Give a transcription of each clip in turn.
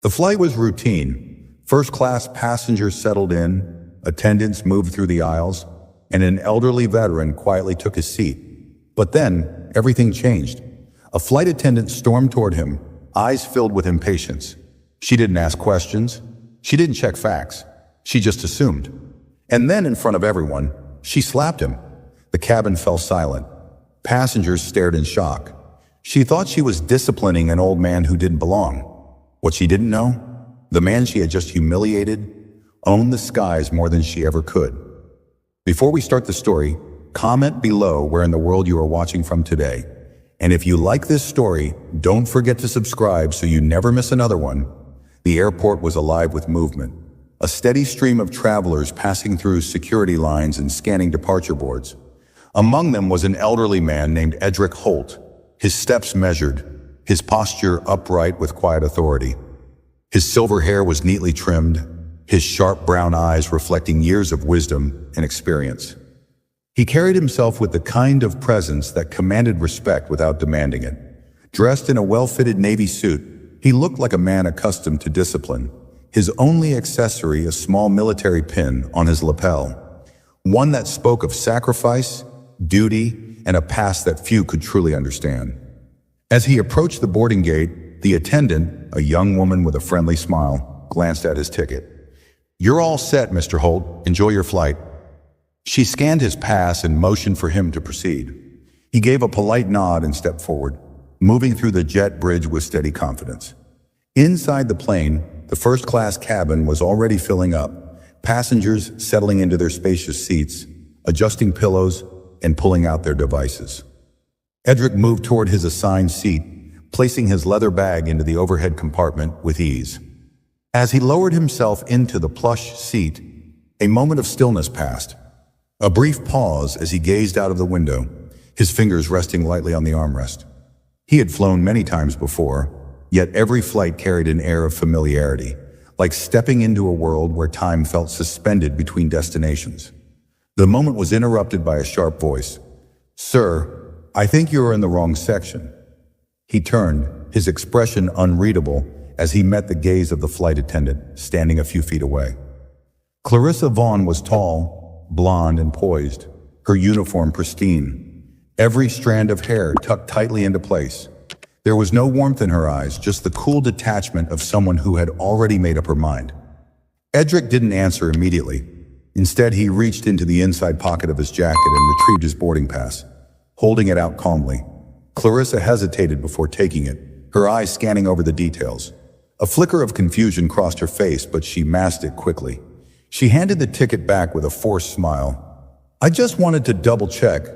The flight was routine. First-class passengers settled in, attendants moved through the aisles, and an elderly veteran quietly took his seat. But then, everything changed. A flight attendant stormed toward him, eyes filled with impatience. She didn't ask questions. She didn't check facts. She just assumed. And then, in front of everyone, she slapped him. The cabin fell silent. Passengers stared in shock. She thought she was disciplining an old man who didn't belong. What she didn't know? The man she had just humiliated owned the skies more than she ever could. Before we start the story, comment below where in the world you are watching from today. And if you like this story, don't forget to subscribe so you never miss another one. The airport was alive with movement. A steady stream of travelers passing through security lines and scanning departure boards. Among them was an elderly man named Edric Holt, his steps measured, his posture upright with quiet authority. His silver hair was neatly trimmed, his sharp brown eyes reflecting years of wisdom and experience. He carried himself with the kind of presence that commanded respect without demanding it. Dressed in a well-fitted navy suit, he looked like a man accustomed to discipline, his only accessory a small military pin on his lapel, one that spoke of sacrifice, duty, and a past that few could truly understand. As he approached the boarding gate, the attendant, a young woman with a friendly smile, glanced at his ticket. "You're all set, Mr. Holt. Enjoy your flight." She scanned his pass and motioned for him to proceed. He gave a polite nod and stepped forward, moving through the jet bridge with steady confidence. Inside the plane, the first-class cabin was already filling up, passengers settling into their spacious seats, adjusting pillows, and pulling out their devices. Edric moved toward his assigned seat, placing his leather bag into the overhead compartment with ease. As he lowered himself into the plush seat, a moment of stillness passed. A brief pause as he gazed out of the window, his fingers resting lightly on the armrest. He had flown many times before, yet every flight carried an air of familiarity, like stepping into a world where time felt suspended between destinations. The moment was interrupted by a sharp voice. "Sir, I think you are in the wrong section." He turned, his expression unreadable, as he met the gaze of the flight attendant, standing a few feet away. Clarissa Vaughn was tall, blonde, and poised, her uniform pristine, every strand of hair tucked tightly into place. There was no warmth in her eyes, just the cool detachment of someone who had already made up her mind. Edric didn't answer immediately. Instead, he reached into the inside pocket of his jacket and retrieved his boarding pass, holding it out calmly. Clarissa hesitated before taking it, her eyes scanning over the details. A flicker of confusion crossed her face, but she masked it quickly. She handed the ticket back with a forced smile. "I just wanted to double-check.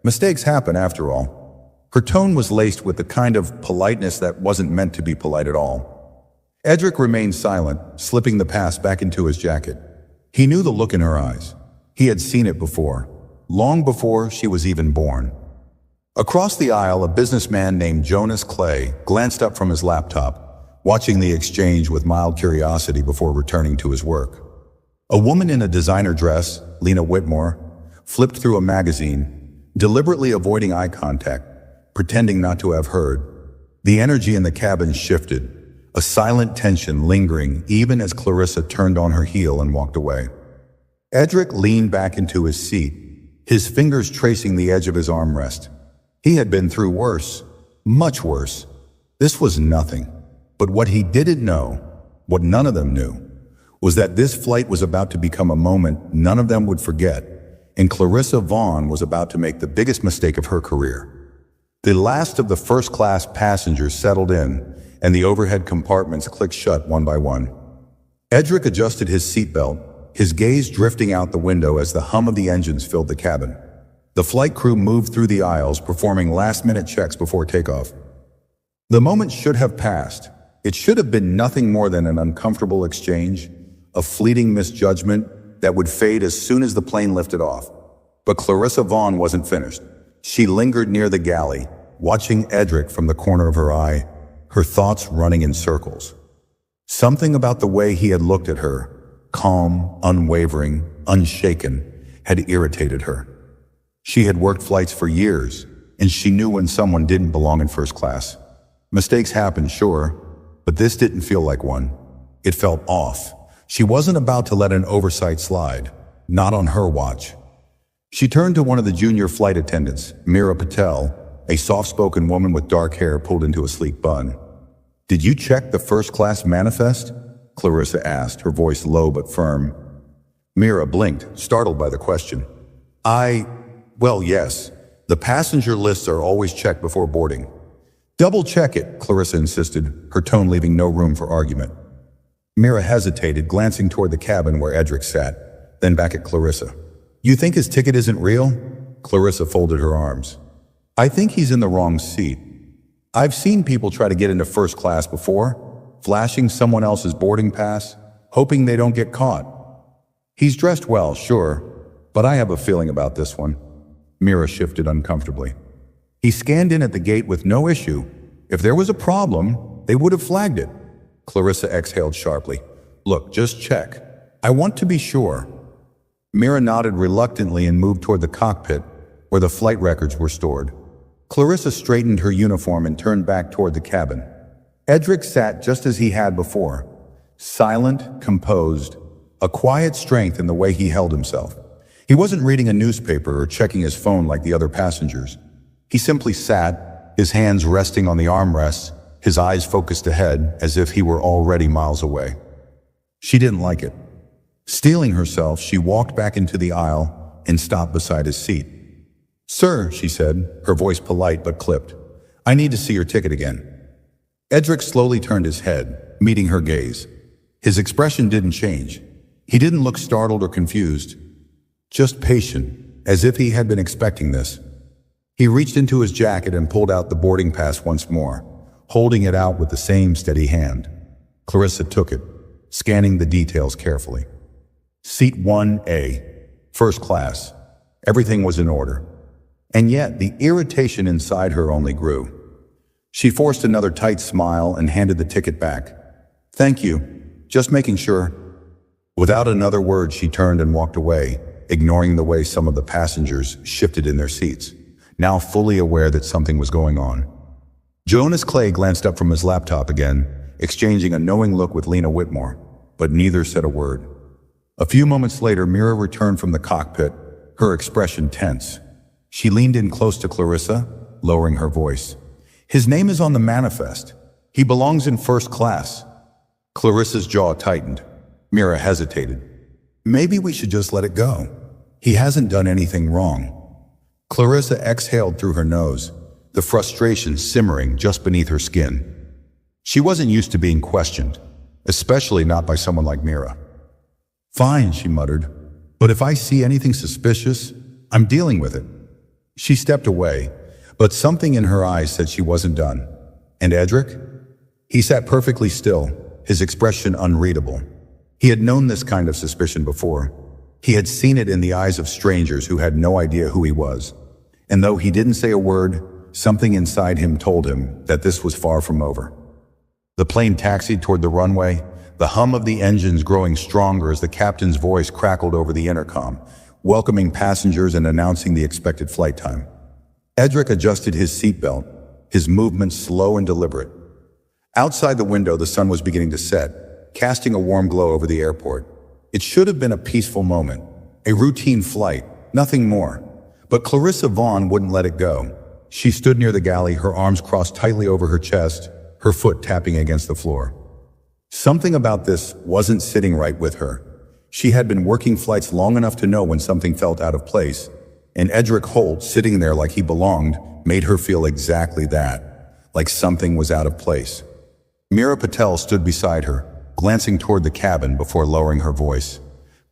Mistakes happen, after all." Her tone was laced with the kind of politeness that wasn't meant to be polite at all. Edric remained silent, slipping the pass back into his jacket. He knew the look in her eyes. He had seen it before, long before she was even born. Across the aisle, a businessman named Jonas Clay glanced up from his laptop, watching the exchange with mild curiosity before returning to his work. A woman in a designer dress, Lena Whitmore, flipped through a magazine, deliberately avoiding eye contact, pretending not to have heard. The energy in the cabin shifted, a silent tension lingering even as Clarissa turned on her heel and walked away. Edric leaned back into his seat, his fingers tracing the edge of his armrest. He had been through worse, much worse. This was nothing. But what he didn't know, what none of them knew, was that this flight was about to become a moment none of them would forget, and Clarissa Vaughn was about to make the biggest mistake of her career. The last of the first-class passengers settled in, and the overhead compartments clicked shut one by one. Edric adjusted his seatbelt, his gaze drifting out the window as the hum of the engines filled the cabin. The flight crew moved through the aisles, performing last-minute checks before takeoff. The moment should have passed. It should have been nothing more than an uncomfortable exchange, a fleeting misjudgment that would fade as soon as the plane lifted off. But Clarissa Vaughn wasn't finished. She lingered near the galley, watching Edric from the corner of her eye, her thoughts running in circles. Something about the way he had looked at her, calm, unwavering, unshaken, had irritated her. She had worked flights for years, and she knew when someone didn't belong in first class. Mistakes happen, sure, But this didn't feel like one. It felt off. She wasn't about to let an oversight slide. Not on her watch. She turned to one of the junior flight attendants, Mira Patel, a soft-spoken woman with dark hair pulled into a sleek bun. "Did you check the first-class manifest?" Clarissa asked, her voice low but firm. Mira blinked, startled by the question. Well, yes. The passenger lists are always checked before boarding." "Double-check it," Clarissa insisted, her tone leaving no room for argument. Mira hesitated, glancing toward the cabin where Edric sat, then back at Clarissa. "You think his ticket isn't real?" Clarissa folded her arms. "I think he's in the wrong seat. I've seen people try to get into first class before, flashing someone else's boarding pass, hoping they don't get caught. He's dressed well, sure, but I have a feeling about this one." Mira shifted uncomfortably. "He scanned in at the gate with no issue. If there was a problem, they would have flagged it." Clarissa exhaled sharply. "Look, just check. I want to be sure." Mira nodded reluctantly and moved toward the cockpit, where the flight records were stored. Clarissa straightened her uniform and turned back toward the cabin. Edric sat just as he had before, silent, composed, a quiet strength in the way he held himself. He wasn't reading a newspaper or checking his phone like the other passengers. He simply sat, his hands resting on the armrests, his eyes focused ahead as if he were already miles away. She didn't like it. Steeling herself, she walked back into the aisle and stopped beside his seat. "Sir," she said, her voice polite but clipped, "I need to see your ticket again." Edric slowly turned his head, meeting her gaze. His expression didn't change. He didn't look startled or confused, just patient, as if he had been expecting this. He reached into his jacket and pulled out the boarding pass once more, holding it out with the same steady hand. Clarissa took it, scanning the details carefully. Seat 1A, first class. Everything was in order. And yet, the irritation inside her only grew. She forced another tight smile and handed the ticket back. "Thank you. Just making sure." Without another word, she turned and walked away, ignoring the way some of the passengers shifted in their seats, now fully aware that something was going on. Jonas Clay glanced up from his laptop again, exchanging a knowing look with Lena Whitmore, but neither said a word. A few moments later, Mira returned from the cockpit, her expression tense. She leaned in close to Clarissa, lowering her voice. "His name is on the manifest. He belongs in first class." Clarissa's jaw tightened. Mira hesitated. "Maybe we should just let it go. He hasn't done anything wrong." Clarissa exhaled through her nose, the frustration simmering just beneath her skin. She wasn't used to being questioned, especially not by someone like Mira. "Fine," she muttered, "but if I see anything suspicious, I'm dealing with it." She stepped away, but something in her eyes said she wasn't done. And Edric? He sat perfectly still, his expression unreadable. He had known this kind of suspicion before. He had seen it in the eyes of strangers who had no idea who he was. And though he didn't say a word, something inside him told him that this was far from over. The plane taxied toward the runway, the hum of the engines growing stronger as the captain's voice crackled over the intercom, welcoming passengers and announcing the expected flight time. Edric adjusted his seatbelt, his movements slow and deliberate. Outside the window, the sun was beginning to set, casting a warm glow over the airport. It should have been a peaceful moment, a routine flight, nothing more. But Clarissa Vaughn wouldn't let it go. She stood near the galley, her arms crossed tightly over her chest, her foot tapping against the floor. Something about this wasn't sitting right with her. She had been working flights long enough to know when something felt out of place, and Edric Holt, sitting there like he belonged, made her feel exactly that, like something was out of place. Mira Patel stood beside her, glancing toward the cabin before lowering her voice.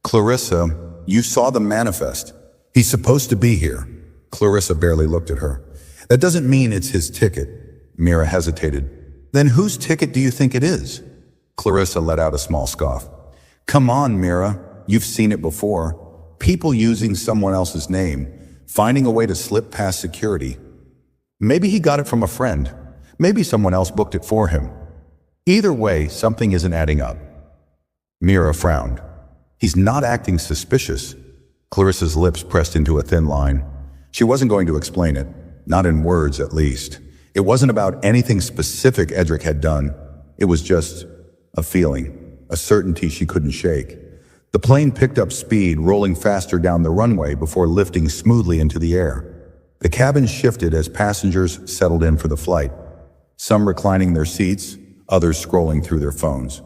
"Clarissa, you saw the manifest. He's supposed to be here." Clarissa barely looked at her. "That doesn't mean it's his ticket." Mira hesitated. "Then whose ticket do you think it is?" Clarissa let out a small scoff. "Come on, Mira. You've seen it before. People using someone else's name, finding a way to slip past security. Maybe he got it from a friend. Maybe someone else booked it for him. Either way, something isn't adding up." Mira frowned. "He's not acting suspicious." Clarissa's lips pressed into a thin line. She wasn't going to explain it, not in words at least. It wasn't about anything specific Edric had done. It was just a feeling, a certainty she couldn't shake. The plane picked up speed, rolling faster down the runway before lifting smoothly into the air. The cabin shifted as passengers settled in for the flight, some reclining their seats, others scrolling through their phones.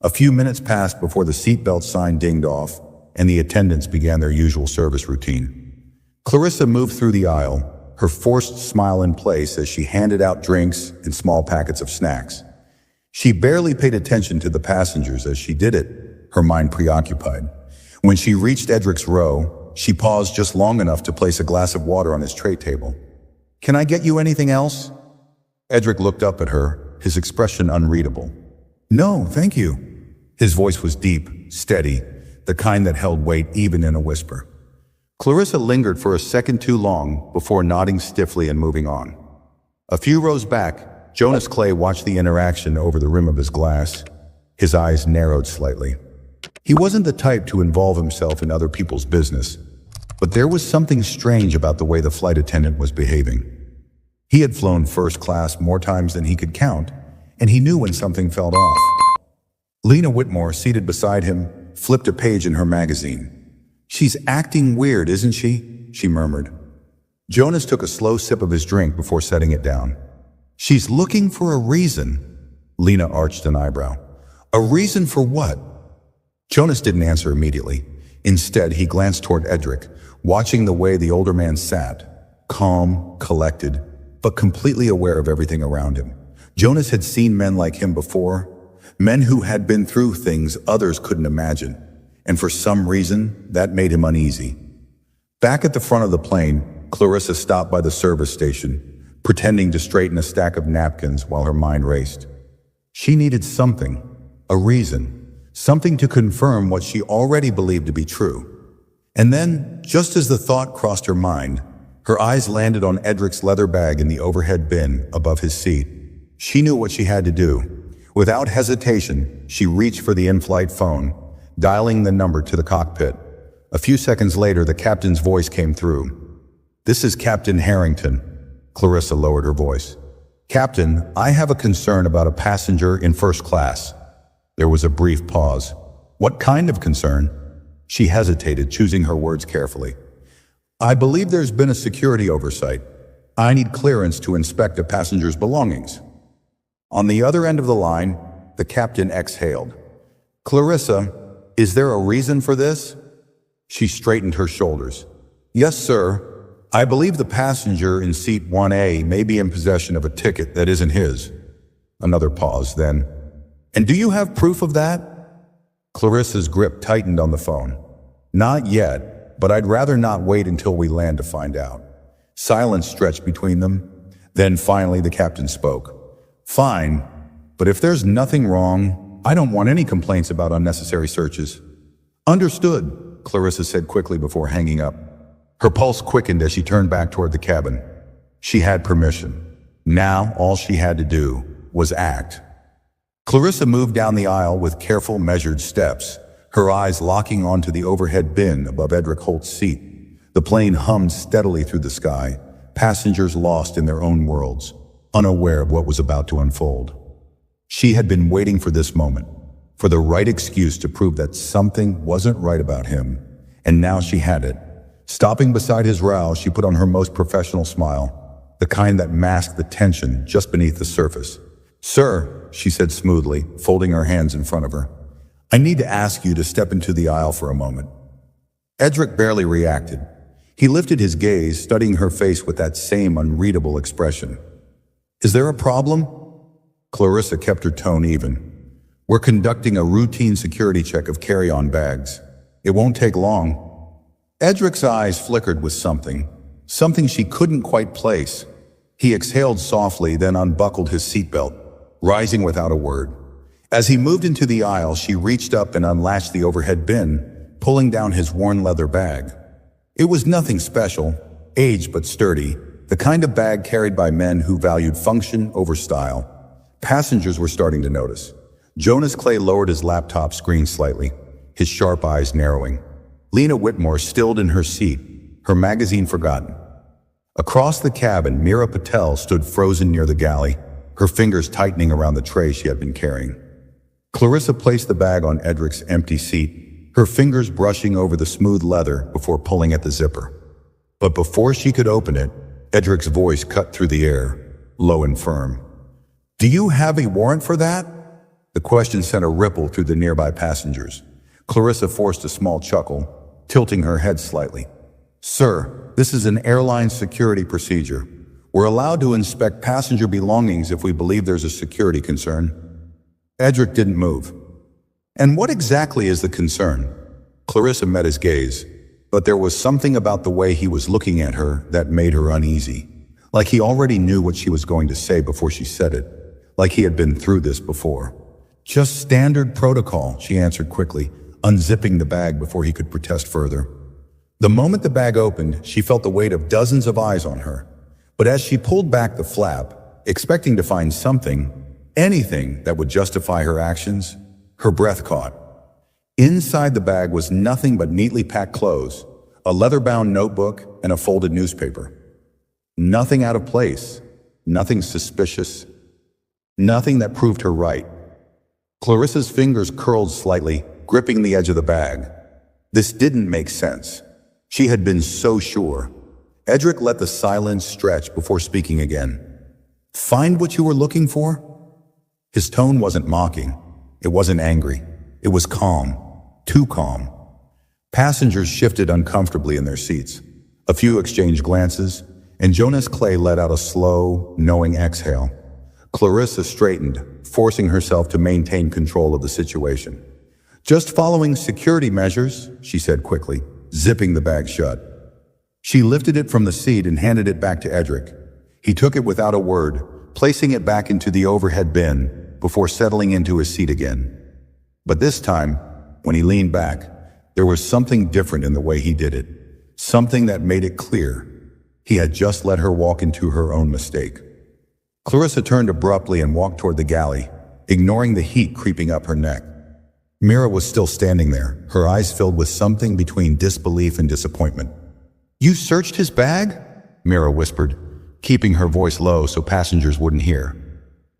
A few minutes passed before the seatbelt sign dinged off, and the attendants began their usual service routine. Clarissa moved through the aisle, her forced smile in place as she handed out drinks and small packets of snacks. She barely paid attention to the passengers as she did it, her mind preoccupied. When she reached Edric's row, she paused just long enough to place a glass of water on his tray table. "Can I get you anything else?" Edric looked up at her, his expression unreadable. "No, thank you." His voice was deep, steady, the kind that held weight even in a whisper. Clarissa lingered for a second too long before nodding stiffly and moving on. A few rows back, Jonas Clay watched the interaction over the rim of his glass. His eyes narrowed slightly. He wasn't the type to involve himself in other people's business, but there was something strange about the way the flight attendant was behaving. He had flown first class more times than he could count, and he knew when something felt off. Lena Whitmore, seated beside him, flipped a page in her magazine. "She's acting weird, isn't she?" she murmured. Jonas took a slow sip of his drink before setting it down. "She's looking for a reason." Lena arched an eyebrow. "A reason for what?" Jonas didn't answer immediately. Instead, he glanced toward Edric, watching the way the older man sat, calm, collected, but completely aware of everything around him. Jonas had seen men like him before, men who had been through things others couldn't imagine, and for some reason, that made him uneasy. Back at the front of the plane, Clarissa stopped by the service station, pretending to straighten a stack of napkins while her mind raced. She needed something, a reason, something to confirm what she already believed to be true. And then, just as the thought crossed her mind, her eyes landed on Edric's leather bag in the overhead bin above his seat. She knew what she had to do. Without hesitation, she reached for the in-flight phone, dialing the number to the cockpit. A few seconds later, the captain's voice came through. "This is Captain Harrington." Clarissa lowered her voice. "Captain, I have a concern about a passenger in first class." There was a brief pause. "What kind of concern?" She hesitated, choosing her words carefully. "I believe there's been a security oversight. I need clearance to inspect a passenger's belongings." On the other end of the line, the captain exhaled. "Clarissa, is there a reason for this?" She straightened her shoulders. "Yes, sir. I believe the passenger in seat 1A may be in possession of a ticket that isn't his." Another pause, then. "And do you have proof of that?" Clarissa's grip tightened on the phone. "Not yet, but I'd rather not wait until we land to find out." Silence stretched between them. Then finally the captain spoke. "Fine, but if there's nothing wrong, I don't want any complaints about unnecessary searches." "Understood," Clarissa said quickly before hanging up. Her pulse quickened as she turned back toward the cabin. She had permission. Now all she had to do was act. Clarissa moved down the aisle with careful, measured steps, her eyes locking onto the overhead bin above Edric Holt's seat. The plane hummed steadily through the sky, passengers lost in their own worlds, unaware of what was about to unfold. She had been waiting for this moment, for the right excuse to prove that something wasn't right about him, and now she had it. Stopping beside his row, she put on her most professional smile, the kind that masked the tension just beneath the surface. "Sir," she said smoothly, folding her hands in front of her, "I need to ask you to step into the aisle for a moment." Edric barely reacted. He lifted his gaze, studying her face with that same unreadable expression. "Is there a problem?" Clarissa kept her tone even. "We're conducting a routine security check of carry-on bags. It won't take long." Edric's eyes flickered with something she couldn't quite place. He exhaled softly, then unbuckled his seatbelt, rising without a word. As he moved into the aisle, she reached up and unlatched the overhead bin, pulling down his worn leather bag. It was nothing special, aged but sturdy, the kind of bag carried by men who valued function over style. Passengers were starting to notice. Jonas Clay lowered his laptop screen slightly, his sharp eyes narrowing. Lena Whitmore stilled in her seat, her magazine forgotten. Across the cabin, Meera Patel stood frozen near the galley, her fingers tightening around the tray she had been carrying. Clarissa placed the bag on Edric's empty seat, her fingers brushing over the smooth leather before pulling at the zipper. But before she could open it, Edric's voice cut through the air, low and firm. "Do you have a warrant for that?" The question sent a ripple through the nearby passengers. Clarissa forced a small chuckle, tilting her head slightly. "Sir, this is an airline security procedure. We're allowed to inspect passenger belongings if we believe there's a security concern." Edric didn't move. "And what exactly is the concern?" Clarissa met his gaze, but there was something about the way he was looking at her that made her uneasy. Like he already knew what she was going to say before she said it. Like he had been through this before. "Just standard protocol," she answered quickly, unzipping the bag before he could protest further. The moment the bag opened, she felt the weight of dozens of eyes on her. But as she pulled back the flap, expecting to find something, anything that would justify her actions, her breath caught. Inside the bag was nothing but neatly packed clothes, a leather-bound notebook, and a folded newspaper. Nothing out of place, nothing suspicious, nothing that proved her right. Clarissa's fingers curled slightly, gripping the edge of the bag. This didn't make sense. She had been so sure. Edric let the silence stretch before speaking again. "Find what you were looking for?" His tone wasn't mocking. It wasn't angry. It was calm. Too calm. Passengers shifted uncomfortably in their seats. A few exchanged glances, and Jonas Clay let out a slow, knowing exhale. Clarissa straightened, forcing herself to maintain control of the situation. "Just following security measures," she said quickly, zipping the bag shut. She lifted it from the seat and handed it back to Edric. He took it without a word, placing it back into the overhead bin before settling into his seat again. But this time, when he leaned back, there was something different in the way he did it. Something that made it clear. He had just let her walk into her own mistake. Clarissa turned abruptly and walked toward the galley, ignoring the heat creeping up her neck. Mira was still standing there, her eyes filled with something between disbelief and disappointment. "You searched his bag?" Mira whispered, keeping her voice low so passengers wouldn't hear.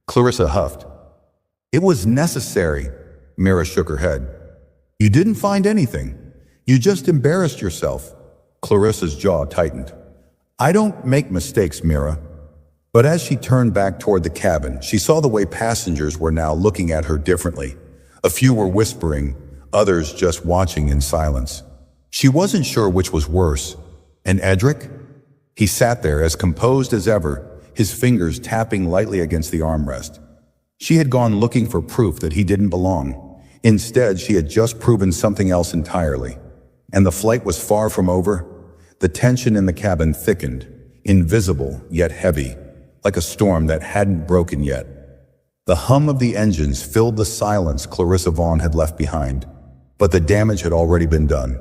Clarissa huffed. "It was necessary." Mira shook her head. "You didn't find anything. You just embarrassed yourself." Clarissa's jaw tightened. "I don't make mistakes, Mira." But as she turned back toward the cabin, she saw the way passengers were now looking at her differently. A few were whispering, others just watching in silence. She wasn't sure which was worse. And Edric? He sat there as composed as ever, his fingers tapping lightly against the armrest. She had gone looking for proof that he didn't belong. Instead, she had just proven something else entirely. And the flight was far from over. The tension in the cabin thickened, invisible yet heavy, like a storm that hadn't broken yet. The hum of the engines filled the silence Clarissa Vaughn had left behind, but the damage had already been done.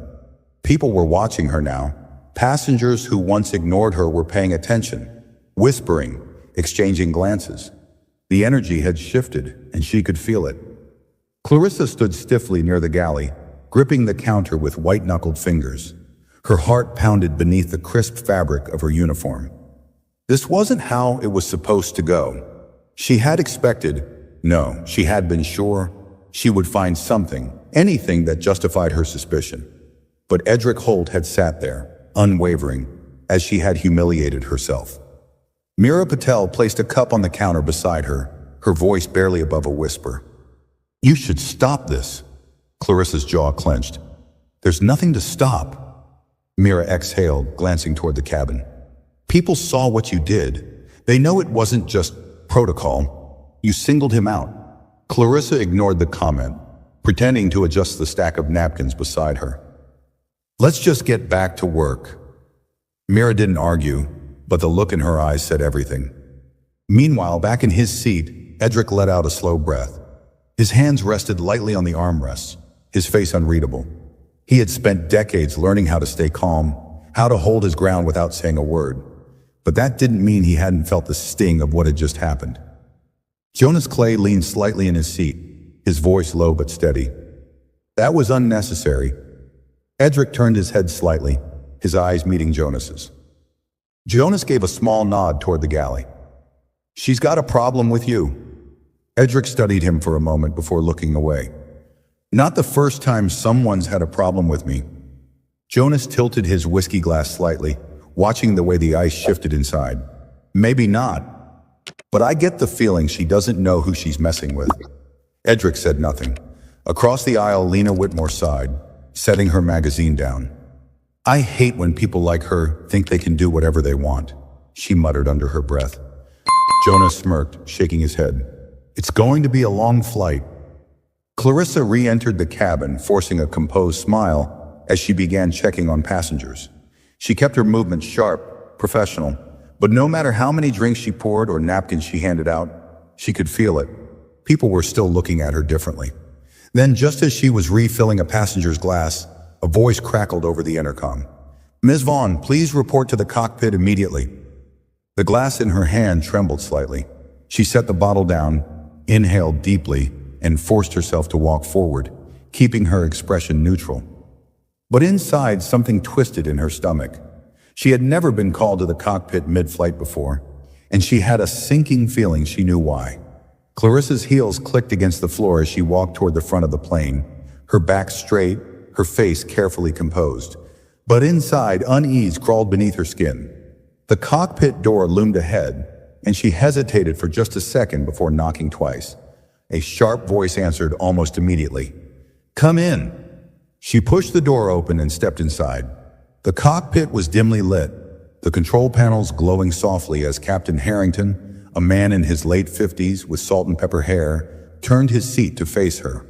People were watching her now. Passengers who once ignored her were paying attention, whispering, exchanging glances. The energy had shifted, and she could feel it. Clarissa stood stiffly near the galley, gripping the counter with white-knuckled fingers. Her heart pounded beneath the crisp fabric of her uniform. This wasn't how it was supposed to go. She had expected, no, she had been sure, she would find something, anything that justified her suspicion. But Edric Holt had sat there, unwavering, as she had humiliated herself. Mira Patel placed a cup on the counter beside her, her voice barely above a whisper. "You should stop this." Clarissa's jaw clenched. "There's nothing to stop." Mira exhaled, glancing toward the cabin. "People saw what you did. They know it wasn't just protocol. You singled him out." Clarissa ignored the comment, pretending to adjust the stack of napkins beside her. "Let's just get back to work." Mira didn't argue, but the look in her eyes said everything. Meanwhile, back in his seat, Edric let out a slow breath. His hands rested lightly on the armrests, his face unreadable. He had spent decades learning how to stay calm, how to hold his ground without saying a word. But that didn't mean he hadn't felt the sting of what had just happened. Jonas Clay leaned slightly in his seat, his voice low but steady. "That was unnecessary." Edric turned his head slightly, his eyes meeting Jonas's. Jonas gave a small nod toward the galley. She's got a problem with you. Edric studied him for a moment before looking away. Not the first time someone's had a problem with me. Jonas tilted his whiskey glass slightly, watching the way the ice shifted inside. Maybe not, but I get the feeling she doesn't know who she's messing with. Edric said nothing. Across the aisle, Lena Whitmore sighed, setting her magazine down. I hate when people like her think they can do whatever they want, she muttered under her breath. Jonas smirked, shaking his head. It's going to be a long flight. Clarissa re-entered the cabin, forcing a composed smile as she began checking on passengers. She kept her movements sharp, professional, but no matter how many drinks she poured or napkins she handed out, she could feel it. People were still looking at her differently. Then, just as she was refilling a passenger's glass, a voice crackled over the intercom. Ms. Vaughn, please report to the cockpit immediately. The glass in her hand trembled slightly. She set the bottle down, inhaled deeply, and forced herself to walk forward, keeping her expression neutral. But inside, something twisted in her stomach. She had never been called to the cockpit mid-flight before, and she had a sinking feeling she knew why. Clarissa's heels clicked against the floor as she walked toward the front of the plane, her back straight, her face carefully composed. But inside, unease crawled beneath her skin. The cockpit door loomed ahead, and she hesitated for just a second before knocking twice. A sharp voice answered almost immediately. Come in. She pushed the door open and stepped inside. The cockpit was dimly lit, the control panels glowing softly as Captain Harrington, a man in his late 50s with salt and pepper hair, turned his seat to face her.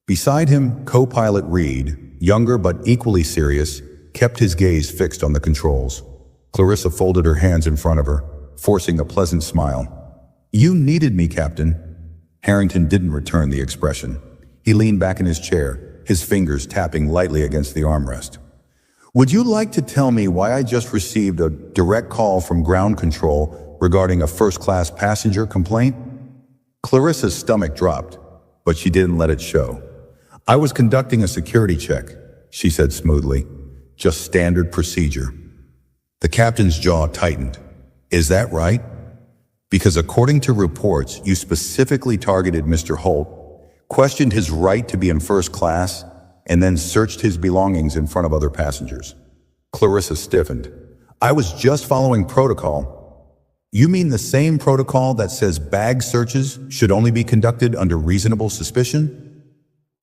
Beside him, co-pilot Reed, younger but equally serious, kept his gaze fixed on the controls. Clarissa folded her hands in front of her, forcing a pleasant smile. You needed me, Captain. Harrington didn't return the expression. He leaned back in his chair, his fingers tapping lightly against the armrest. Would you like to tell me why I just received a direct call from ground control regarding a first-class passenger complaint? Clarissa's stomach dropped, but she didn't let it show. I was conducting a security check, she said smoothly. Just standard procedure. The captain's jaw tightened. Is that right? Because according to reports, you specifically targeted Mr. Holt, questioned his right to be in first class, and then searched his belongings in front of other passengers. Clarissa stiffened. I was just following protocol. You mean the same protocol that says bag searches should only be conducted under reasonable suspicion?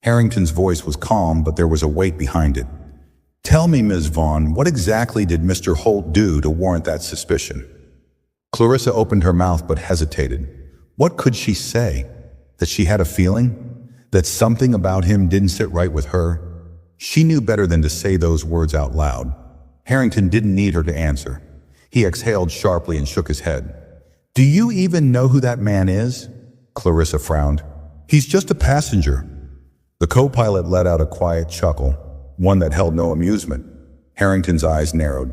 Harrington's voice was calm, but there was a weight behind it. Tell me, Ms. Vaughn, what exactly did Mr. Holt do to warrant that suspicion? Clarissa opened her mouth but hesitated. What could she say? That she had a feeling? That something about him didn't sit right with her? She knew better than to say those words out loud. Harrington didn't need her to answer. He exhaled sharply and shook his head. Do you even know who that man is? Clarissa frowned. He's just a passenger. The co-pilot let out a quiet chuckle, one that held no amusement. Harrington's eyes narrowed.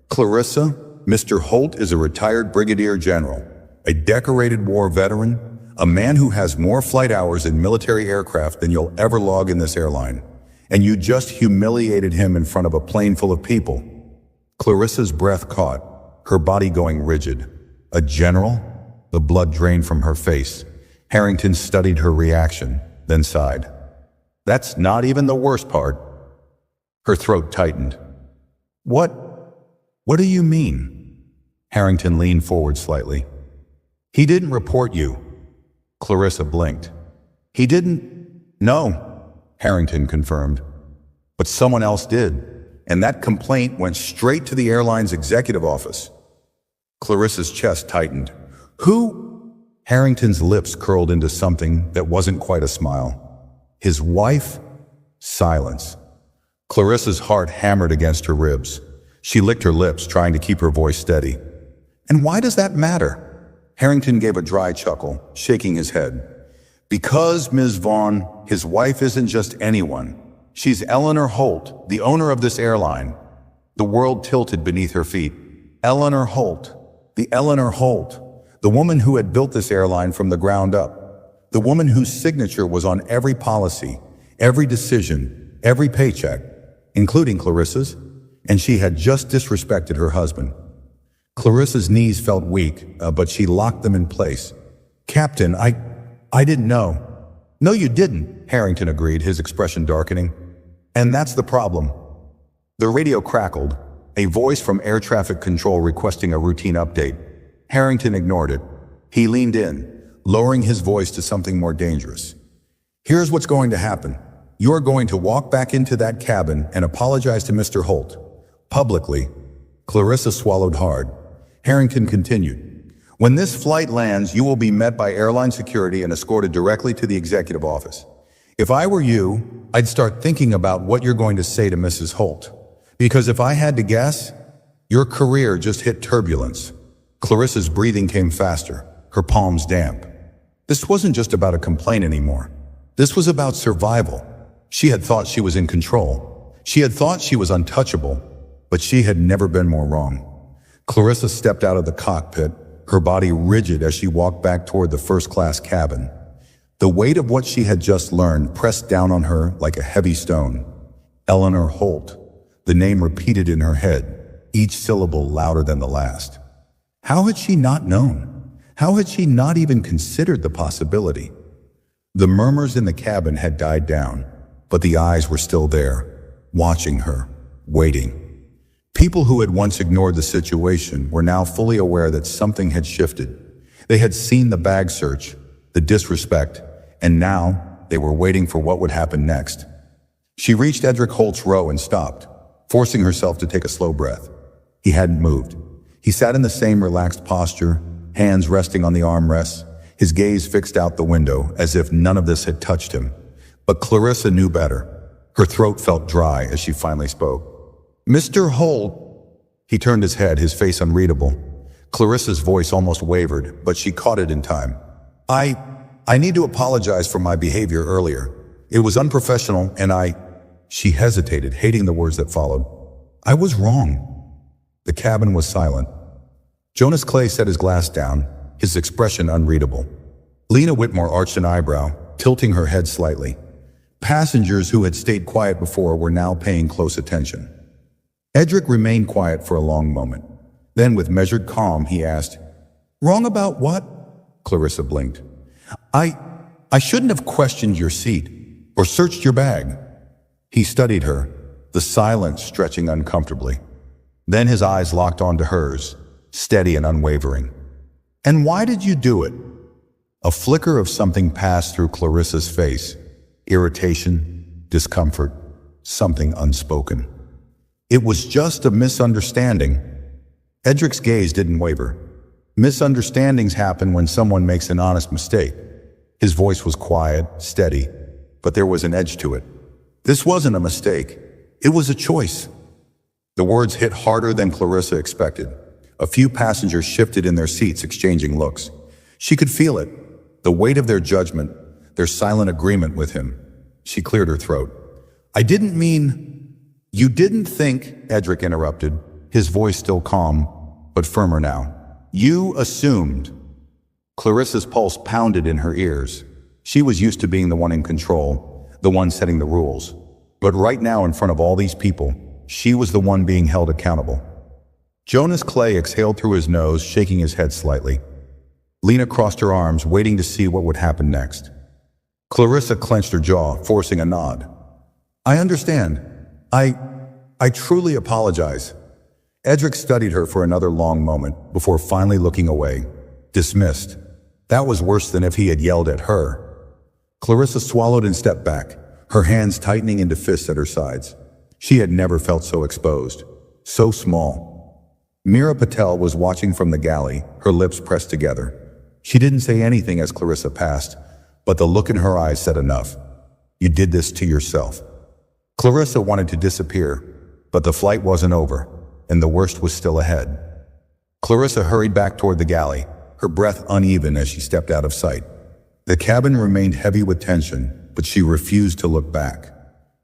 Clarissa, Mr. Holt is a retired brigadier general, a decorated war veteran, a man who has more flight hours in military aircraft than you'll ever log in this airline. And you just humiliated him in front of a plane full of people. Clarissa's breath caught, her body going rigid. A general? The blood drained from her face. Harrington studied her reaction, then sighed. That's not even the worst part. Her throat tightened. What do you mean? Harrington leaned forward slightly. He didn't report you. Clarissa blinked. He didn't? No, Harrington confirmed. But someone else did, and that complaint went straight to the airline's executive office. Clarissa's chest tightened. Who? Harrington's lips curled into something that wasn't quite a smile. His wife? Silence. Clarissa's heart hammered against her ribs. She licked her lips, trying to keep her voice steady. And why does that matter? Harrington gave a dry chuckle, shaking his head. Because, Ms. Vaughn, his wife isn't just anyone. She's Eleanor Holt, the owner of this airline. The world tilted beneath her feet. Eleanor Holt. The Eleanor Holt. The woman who had built this airline from the ground up. The woman whose signature was on every policy, every decision, every paycheck, including Clarissa's. And she had just disrespected her husband. Clarissa's knees felt weak, but she locked them in place. "Captain, I didn't know." "No, you didn't," Harrington agreed, his expression darkening. "And that's the problem." The radio crackled, a voice from air traffic control requesting a routine update. Harrington ignored it. He leaned in, lowering his voice to something more dangerous. "Here's what's going to happen. You're going to walk back into that cabin and apologize to Mr. Holt. Publicly." Clarissa swallowed hard. Harrington continued. "When this flight lands, you will be met by airline security and escorted directly to the executive office. If I were you, I'd start thinking about what you're going to say to Mrs. Holt. Because if I had to guess, your career just hit turbulence." Clarissa's breathing came faster, her palms damp. This wasn't just about a complaint anymore. This was about survival. She had thought she was in control. She had thought she was untouchable, but she had never been more wrong. Clarissa stepped out of the cockpit, her body rigid as she walked back toward the first-class cabin. The weight of what she had just learned pressed down on her like a heavy stone. Eleanor Holt, the name repeated in her head, each syllable louder than the last. How had she not known? How had she not even considered the possibility? The murmurs in the cabin had died down, but the eyes were still there, watching her, waiting. People who had once ignored the situation were now fully aware that something had shifted. They had seen the bag search, the disrespect, and now they were waiting for what would happen next. She reached Edric Holt's row and stopped, forcing herself to take a slow breath. He hadn't moved. He sat in the same relaxed posture, hands resting on the armrests, his gaze fixed out the window as if none of this had touched him. But Clarissa knew better. Her throat felt dry as she finally spoke. "Mr. Holt." He turned his head, his face unreadable. Clarissa's voice almost wavered, but she caught it in time. I need to apologize for my behavior earlier. It was unprofessional and She hesitated, hating the words that followed. "I was wrong." The cabin was silent. Jonas Clay set his glass down, his expression unreadable. Lena Whitmore arched an eyebrow, tilting her head slightly. Passengers who had stayed quiet before were now paying close attention. Edric remained quiet for a long moment. Then, with measured calm, he asked, "Wrong about what?" Clarissa blinked. I shouldn't have questioned your seat or searched your bag." He studied her, the silence stretching uncomfortably. Then his eyes locked onto hers, steady and unwavering. "And why did you do it?" A flicker of something passed through Clarissa's face. Irritation, discomfort, something unspoken. "It was just a misunderstanding." Edric's gaze didn't waver. Misunderstandings happen when someone makes an honest mistake. His voice was quiet, steady, but there was an edge to it. This wasn't a mistake. It was a choice. The words hit harder than Clarissa expected. A few passengers shifted in their seats, exchanging looks. She could feel it, the weight of their judgment, their silent agreement with him. She cleared her throat. "I didn't mean—" "You didn't think," Edric interrupted, his voice still calm, but firmer now. "You assumed." Clarissa's pulse pounded in her ears. She was used to being the one in control, the one setting the rules. But right now, in front of all these people, she was the one being held accountable. Jonas Clay exhaled through his nose, shaking his head slightly. Lena crossed her arms, waiting to see what would happen next. Clarissa clenched her jaw, forcing a nod. "I understand. I truly apologize." Edric studied her for another long moment before finally looking away, dismissed. That was worse than if he had yelled at her. Clarissa swallowed and stepped back, her hands tightening into fists at her sides. She had never felt so exposed, so small. Meera Patel was watching from the galley, her lips pressed together. She didn't say anything as Clarissa passed, but the look in her eyes said enough. "You did this to yourself." Clarissa wanted to disappear, but the flight wasn't over, and the worst was still ahead. Clarissa hurried back toward the galley, her breath uneven as she stepped out of sight. The cabin remained heavy with tension, but she refused to look back.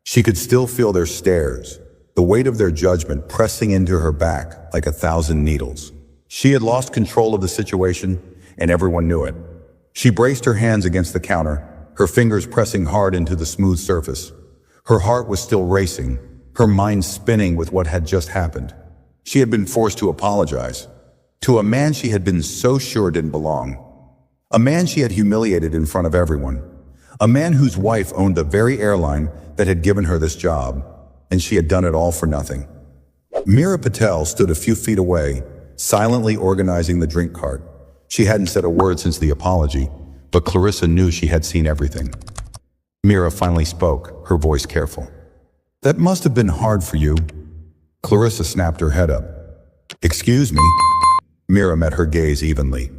She could still feel their stares, the weight of their judgment pressing into her back like 1,000 needles. She had lost control of the situation, and everyone knew it. She braced her hands against the counter, her fingers pressing hard into the smooth surface. Her heart was still racing, her mind spinning with what had just happened. She had been forced to apologize. To a man she had been so sure didn't belong. A man she had humiliated in front of everyone. A man whose wife owned the very airline that had given her this job, and she had done it all for nothing. Mira Patel stood a few feet away, silently organizing the drink cart. She hadn't said a word since the apology, but Clarissa knew she had seen everything. Mira finally spoke, her voice careful. "That must have been hard for you." Clarissa snapped her head up. "Excuse me?" Mira met her gaze evenly.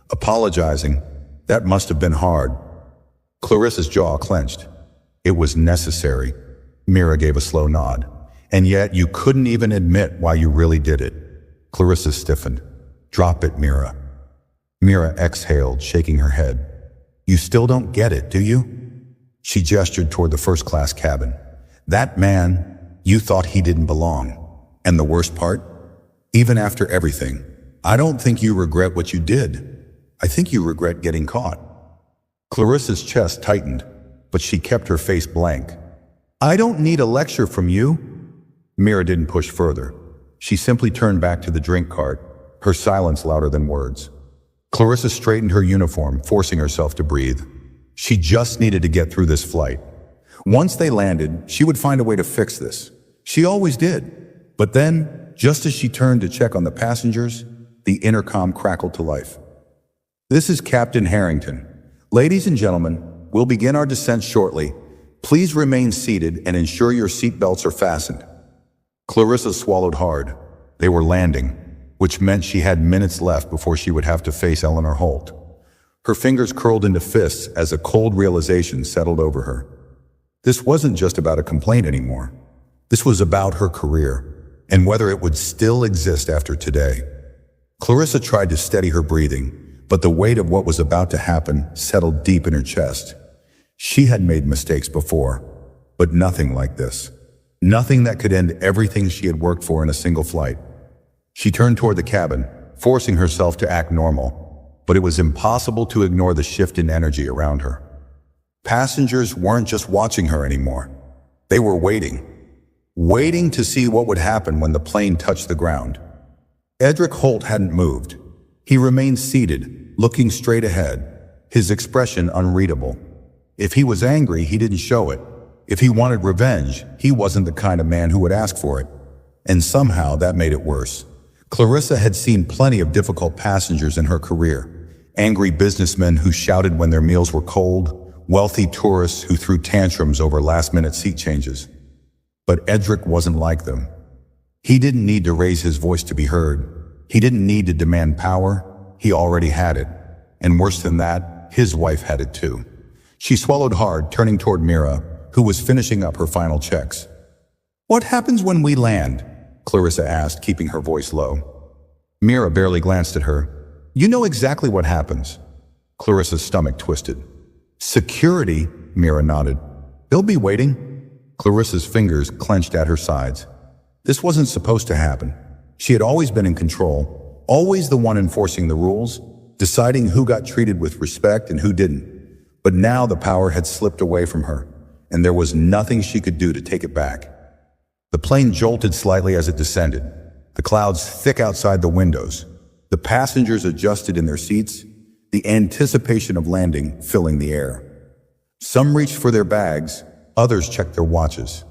Apologizing, "That must have been hard." Clarissa's jaw clenched. "It was necessary." Mira gave a slow nod. "And yet you couldn't even admit why you really did it." Clarissa stiffened. "Drop it, Mira." Mira exhaled, shaking her head. "You still don't get it, do you?" She gestured toward the first-class cabin. "That man, you thought he didn't belong. And the worst part? Even after everything, I don't think you regret what you did. I think you regret getting caught." Clarissa's chest tightened, but she kept her face blank. "I don't need a lecture from you." Mira didn't push further. She simply turned back to the drink cart, her silence louder than words. Clarissa straightened her uniform, forcing herself to breathe. She just needed to get through this flight. Once they landed, she would find a way to fix this. She always did. But then, just as she turned to check on the passengers, the intercom crackled to life. "This is Captain Harrington. Ladies and gentlemen, we'll begin our descent shortly. Please remain seated and ensure your seatbelts are fastened." Clarissa swallowed hard. They were landing, which meant she had minutes left before she would have to face Eleanor Holt. Her fingers curled into fists as a cold realization settled over her. This wasn't just about a complaint anymore. This was about her career, and whether it would still exist after today. Clarissa tried to steady her breathing, but the weight of what was about to happen settled deep in her chest. She had made mistakes before, but nothing like this. Nothing that could end everything she had worked for in a single flight. She turned toward the cabin, forcing herself to act normal, but it was impossible to ignore the shift in energy around her. Passengers weren't just watching her anymore. They were waiting to see what would happen when the plane touched the ground. Edric Holt hadn't moved. He remained seated, looking straight ahead, his expression unreadable. If he was angry, he didn't show it. If he wanted revenge, he wasn't the kind of man who would ask for it. And somehow that made it worse. Clarissa had seen plenty of difficult passengers in her career. Angry businessmen who shouted when their meals were cold, wealthy tourists who threw tantrums over last-minute seat changes. But Edric wasn't like them. He didn't need to raise his voice to be heard. He didn't need to demand power. He already had it. And worse than that, his wife had it too. She swallowed hard, turning toward Mira, who was finishing up her final checks. "What happens when we land?" Clarissa asked, keeping her voice low. Mira barely glanced at her. "You know exactly what happens." Clarissa's stomach twisted. "Security," Mira nodded. "They'll be waiting." Clarissa's fingers clenched at her sides. This wasn't supposed to happen. She had always been in control, always the one enforcing the rules, deciding who got treated with respect and who didn't. But now the power had slipped away from her, and there was nothing she could do to take it back. The plane jolted slightly as it descended, the clouds thick outside the windows. The passengers adjusted in their seats, the anticipation of landing filling the air. Some reached for their bags, others checked their watches.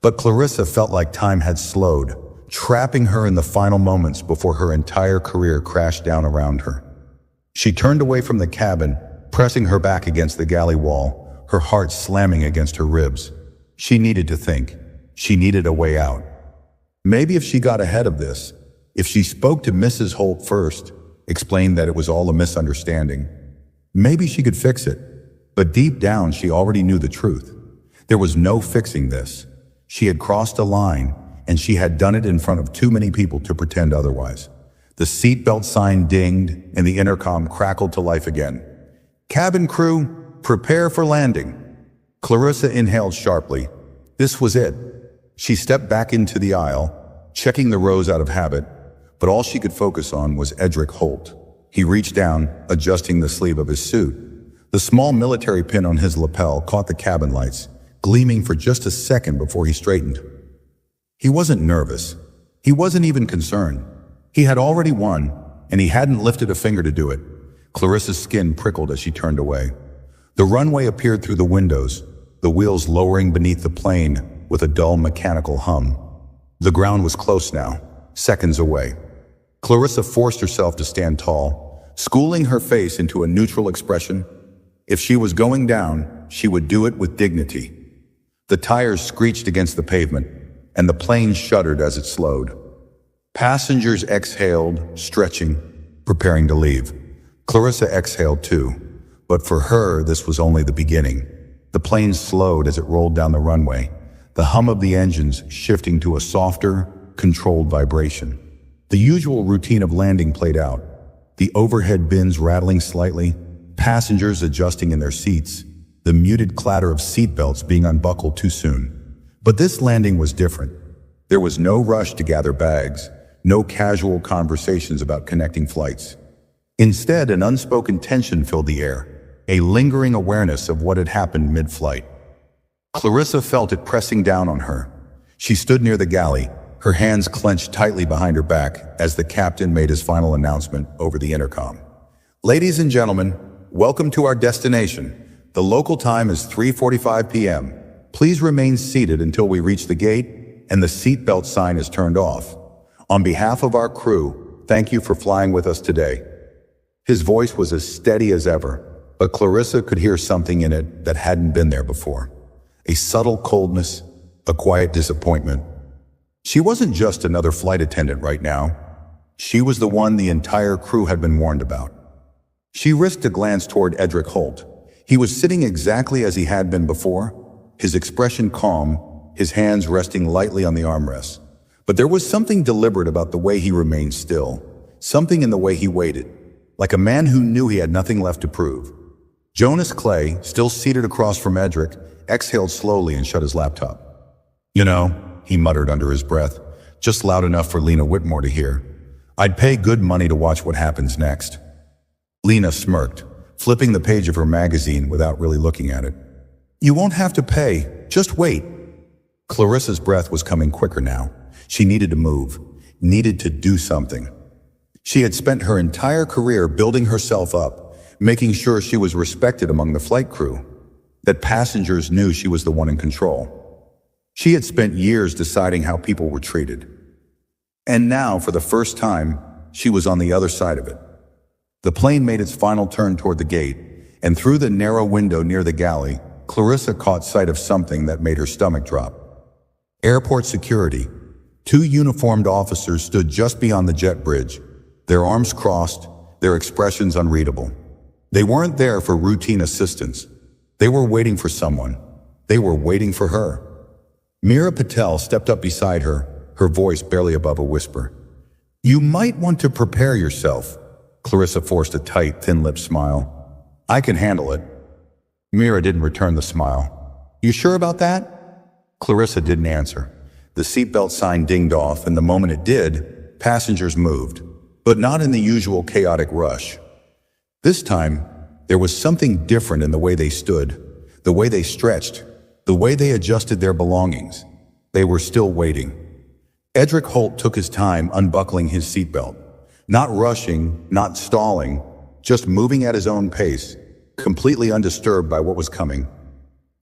But Clarissa felt like time had slowed, trapping her in the final moments before her entire career crashed down around her. She turned away from the cabin, pressing her back against the galley wall, her heart slamming against her ribs. She needed to think. She needed a way out. Maybe if she got ahead of this, if she spoke to Mrs. Holt first, explained that it was all a misunderstanding, maybe she could fix it. But deep down, she already knew the truth. There was no fixing this. She had crossed a line, and she had done it in front of too many people to pretend otherwise. The seatbelt sign dinged, and the intercom crackled to life again. "Cabin crew, prepare for landing." Clarissa inhaled sharply. This was it. She stepped back into the aisle, checking the rows out of habit, but all she could focus on was Edric Holt. He reached down, adjusting the sleeve of his suit. The small military pin on his lapel caught the cabin lights, gleaming for just a second before he straightened. He wasn't nervous. He wasn't even concerned. He had already won, and he hadn't lifted a finger to do it. Clarissa's skin prickled as she turned away. The runway appeared through the windows, the wheels lowering beneath the plane with a dull mechanical hum. The ground was close now, seconds away. Clarissa forced herself to stand tall, schooling her face into a neutral expression. If she was going down, she would do it with dignity. The tires screeched against the pavement, and the plane shuddered as it slowed. Passengers exhaled, stretching, preparing to leave. Clarissa exhaled too, but for her this was only the beginning. The plane slowed as it rolled down the runway, the hum of the engines shifting to a softer, controlled vibration. The usual routine of landing played out, the overhead bins rattling slightly, passengers adjusting in their seats, the muted clatter of seatbelts being unbuckled too soon. But this landing was different. There was no rush to gather bags, no casual conversations about connecting flights. Instead, an unspoken tension filled the air, a lingering awareness of what had happened mid-flight. Clarissa felt it pressing down on her. She stood near the galley, her hands clenched tightly behind her back as the captain made his final announcement over the intercom. "Ladies and gentlemen, welcome to our destination. The local time is 3:45 p.m. Please remain seated until we reach the gate and the seatbelt sign is turned off. On behalf of our crew, thank you for flying with us today." His voice was as steady as ever, but Clarissa could hear something in it that hadn't been there before. A subtle coldness, a quiet disappointment. She wasn't just another flight attendant right now. She was the one the entire crew had been warned about. She risked a glance toward Edric Holt. He was sitting exactly as he had been before, his expression calm, his hands resting lightly on the armrests. But there was something deliberate about the way he remained still, something in the way he waited, like a man who knew he had nothing left to prove. Jonas Clay, still seated across from Edric, exhaled slowly and shut his laptop. "You know," he muttered under his breath, just loud enough for Lena Whitmore to hear, "I'd pay good money to watch what happens next." Lena smirked, flipping the page of her magazine without really looking at it. "You won't have to pay, just wait." Clarissa's breath was coming quicker now. She needed to move, needed to do something. She had spent her entire career building herself up, making sure she was respected among the flight crew, that passengers knew she was the one in control. She had spent years deciding how people were treated. And now, for the first time, she was on the other side of it. The plane made its final turn toward the gate, and through the narrow window near the galley, Clarissa caught sight of something that made her stomach drop. Airport security. 2 uniformed officers stood just beyond the jet bridge, their arms crossed, their expressions unreadable. They weren't there for routine assistance. They were waiting for someone. They were waiting for her. Meera Patel stepped up beside her, her voice barely above a whisper. "You might want to prepare yourself." Clarissa forced a tight, thin-lipped smile. "I can handle it." Meera didn't return the smile. "You sure about that?" Clarissa didn't answer. The seatbelt sign dinged off, and the moment it did, passengers moved, but not in the usual chaotic rush. This time, there was something different in the way they stood, the way they stretched, the way they adjusted their belongings. They were still waiting. Edric Holt took his time unbuckling his seatbelt, not rushing, not stalling, just moving at his own pace, completely undisturbed by what was coming.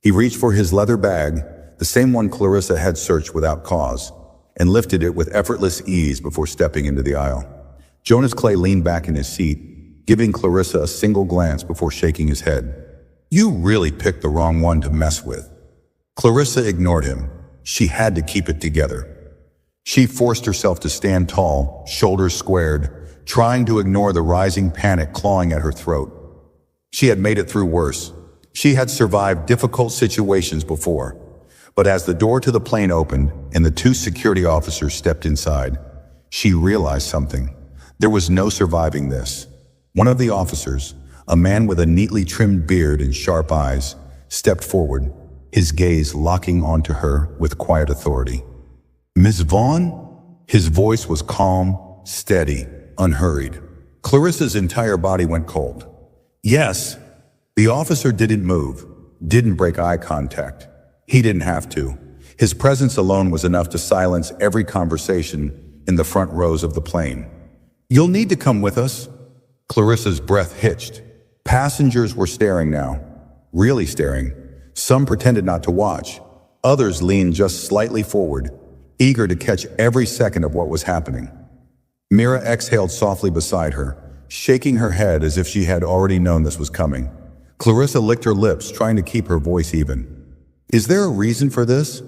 He reached for his leather bag, the same one Clarissa had searched without cause, and lifted it with effortless ease before stepping into the aisle. Jonas Clay leaned back in his seat, giving Clarissa a single glance before shaking his head. "You really picked the wrong one to mess with." Clarissa ignored him. She had to keep it together. She forced herself to stand tall, shoulders squared, trying to ignore the rising panic clawing at her throat. She had made it through worse. She had survived difficult situations before. But as the door to the plane opened and the 2 security officers stepped inside, she realized something. There was no surviving this. One of the officers, a man with a neatly trimmed beard and sharp eyes, stepped forward, his gaze locking onto her with quiet authority. "Miss Vaughn?" His voice was calm, steady, unhurried. Clarissa's entire body went cold. "Yes." The officer didn't move, didn't break eye contact. He didn't have to. His presence alone was enough to silence every conversation in the front rows of the plane. You'll need to come with us. Clarissa's breath hitched. Passengers were staring now. Really staring. Some pretended not to watch. Others leaned just slightly forward, eager to catch every second of what was happening. Mira exhaled softly beside her, shaking her head as if she had already known this was coming. Clarissa licked her lips, trying to keep her voice even. Is there a reason for this?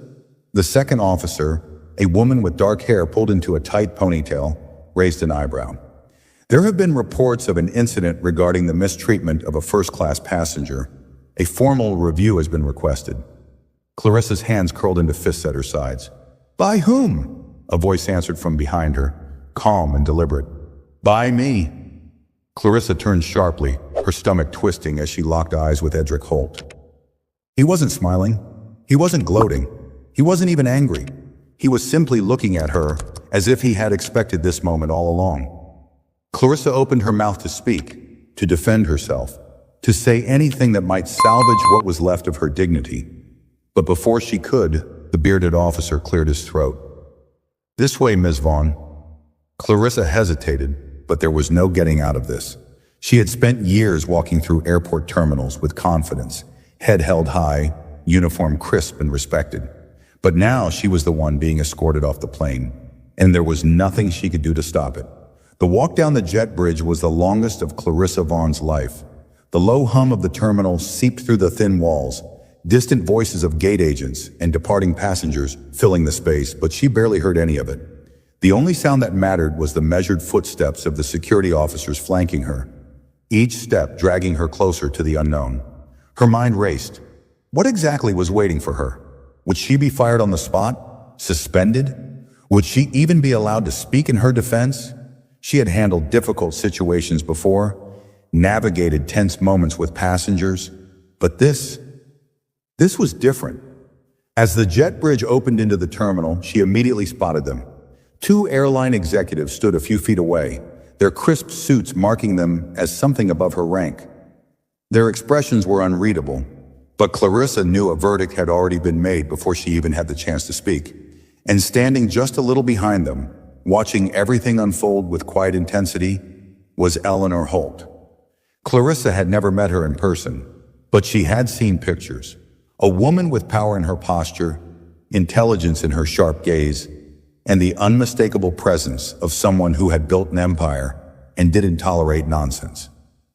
The second officer, a woman with dark hair pulled into a tight ponytail, raised an eyebrow. There have been reports of an incident regarding the mistreatment of a first-class passenger. A formal review has been requested. Clarissa's hands curled into fists at her sides. By whom? A voice answered from behind her, calm and deliberate. By me. Clarissa turned sharply, her stomach twisting as she locked eyes with Edric Holt. He wasn't smiling. He wasn't gloating. He wasn't even angry. He was simply looking at her as if he had expected this moment all along. Clarissa opened her mouth to speak, to defend herself, to say anything that might salvage what was left of her dignity. But before she could, the bearded officer cleared his throat. This way, Ms. Vaughn. Clarissa hesitated, but there was no getting out of this. She had spent years walking through airport terminals with confidence, head held high, uniform crisp and respected. But now she was the one being escorted off the plane, and there was nothing she could do to stop it. The walk down the jet bridge was the longest of Clarissa Vaughn's life. The low hum of the terminal seeped through the thin walls, distant voices of gate agents and departing passengers filling the space, but she barely heard any of it. The only sound that mattered was the measured footsteps of the security officers flanking her, each step dragging her closer to the unknown. Her mind raced. What exactly was waiting for her? Would she be fired on the spot? Suspended? Would she even be allowed to speak in her defense? She had handled difficult situations before, navigated tense moments with passengers, but this was different. As the jet bridge opened into the terminal, she immediately spotted them. Two airline executives stood a few feet away, their crisp suits marking them as something above her rank. Their expressions were unreadable, but Clarissa knew a verdict had already been made before she even had the chance to speak. And standing just a little behind them, watching everything unfold with quiet intensity, was Eleanor Holt. Clarissa had never met her in person, but she had seen pictures. A woman with power in her posture, intelligence in her sharp gaze, and the unmistakable presence of someone who had built an empire and didn't tolerate nonsense.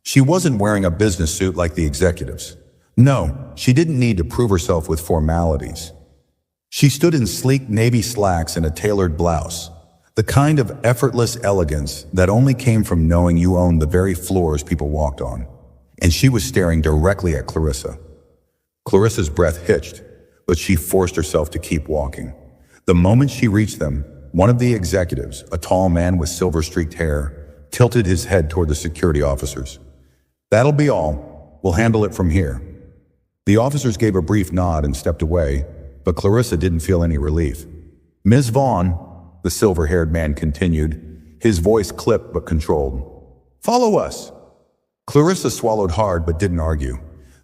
She wasn't wearing a business suit like the executives. No, she didn't need to prove herself with formalities. She stood in sleek navy slacks and a tailored blouse, the kind of effortless elegance that only came from knowing you owned the very floors people walked on. And she was staring directly at Clarissa. Clarissa's breath hitched, but she forced herself to keep walking. The moment she reached them, one of the executives, a tall man with silver-streaked hair, tilted his head toward the security officers. That'll be all. We'll handle it from here. The officers gave a brief nod and stepped away, but Clarissa didn't feel any relief. Ms. Vaughn, the silver-haired man continued, his voice clipped but controlled. Follow us. Clarissa swallowed hard but didn't argue.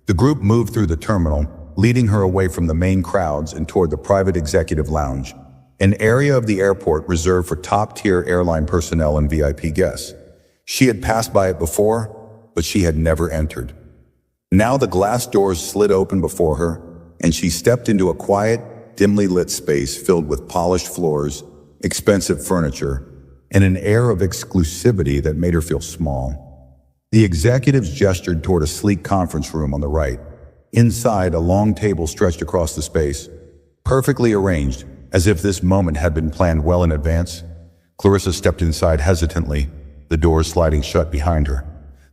The group moved through the terminal, leading her away from the main crowds and toward the private executive lounge, an area of the airport reserved for top-tier airline personnel and VIP guests. She had passed by it before, but she had never entered. Now the glass doors slid open before her, and she stepped into a quiet, dimly lit space filled with polished floors, expensive furniture, and an air of exclusivity that made her feel small. The executives gestured toward a sleek conference room on the right. Inside, a long table stretched across the space, perfectly arranged, as if this moment had been planned well in advance. Clarissa stepped inside hesitantly, the doors sliding shut behind her.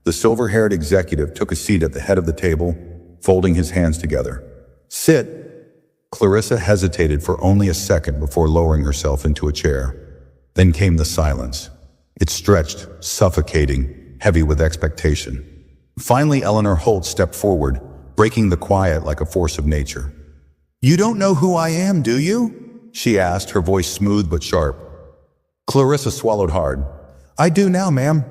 The silver-haired executive took a seat at the head of the table, folding his hands together. Sit. Clarissa hesitated for only a second before lowering herself into a chair. Then came the silence. It stretched, suffocating, heavy with expectation. Finally, Eleanor Holt stepped forward, breaking the quiet like a force of nature. You don't know who I am, do you? She asked, her voice smooth but sharp. Clarissa swallowed hard. I do now, ma'am.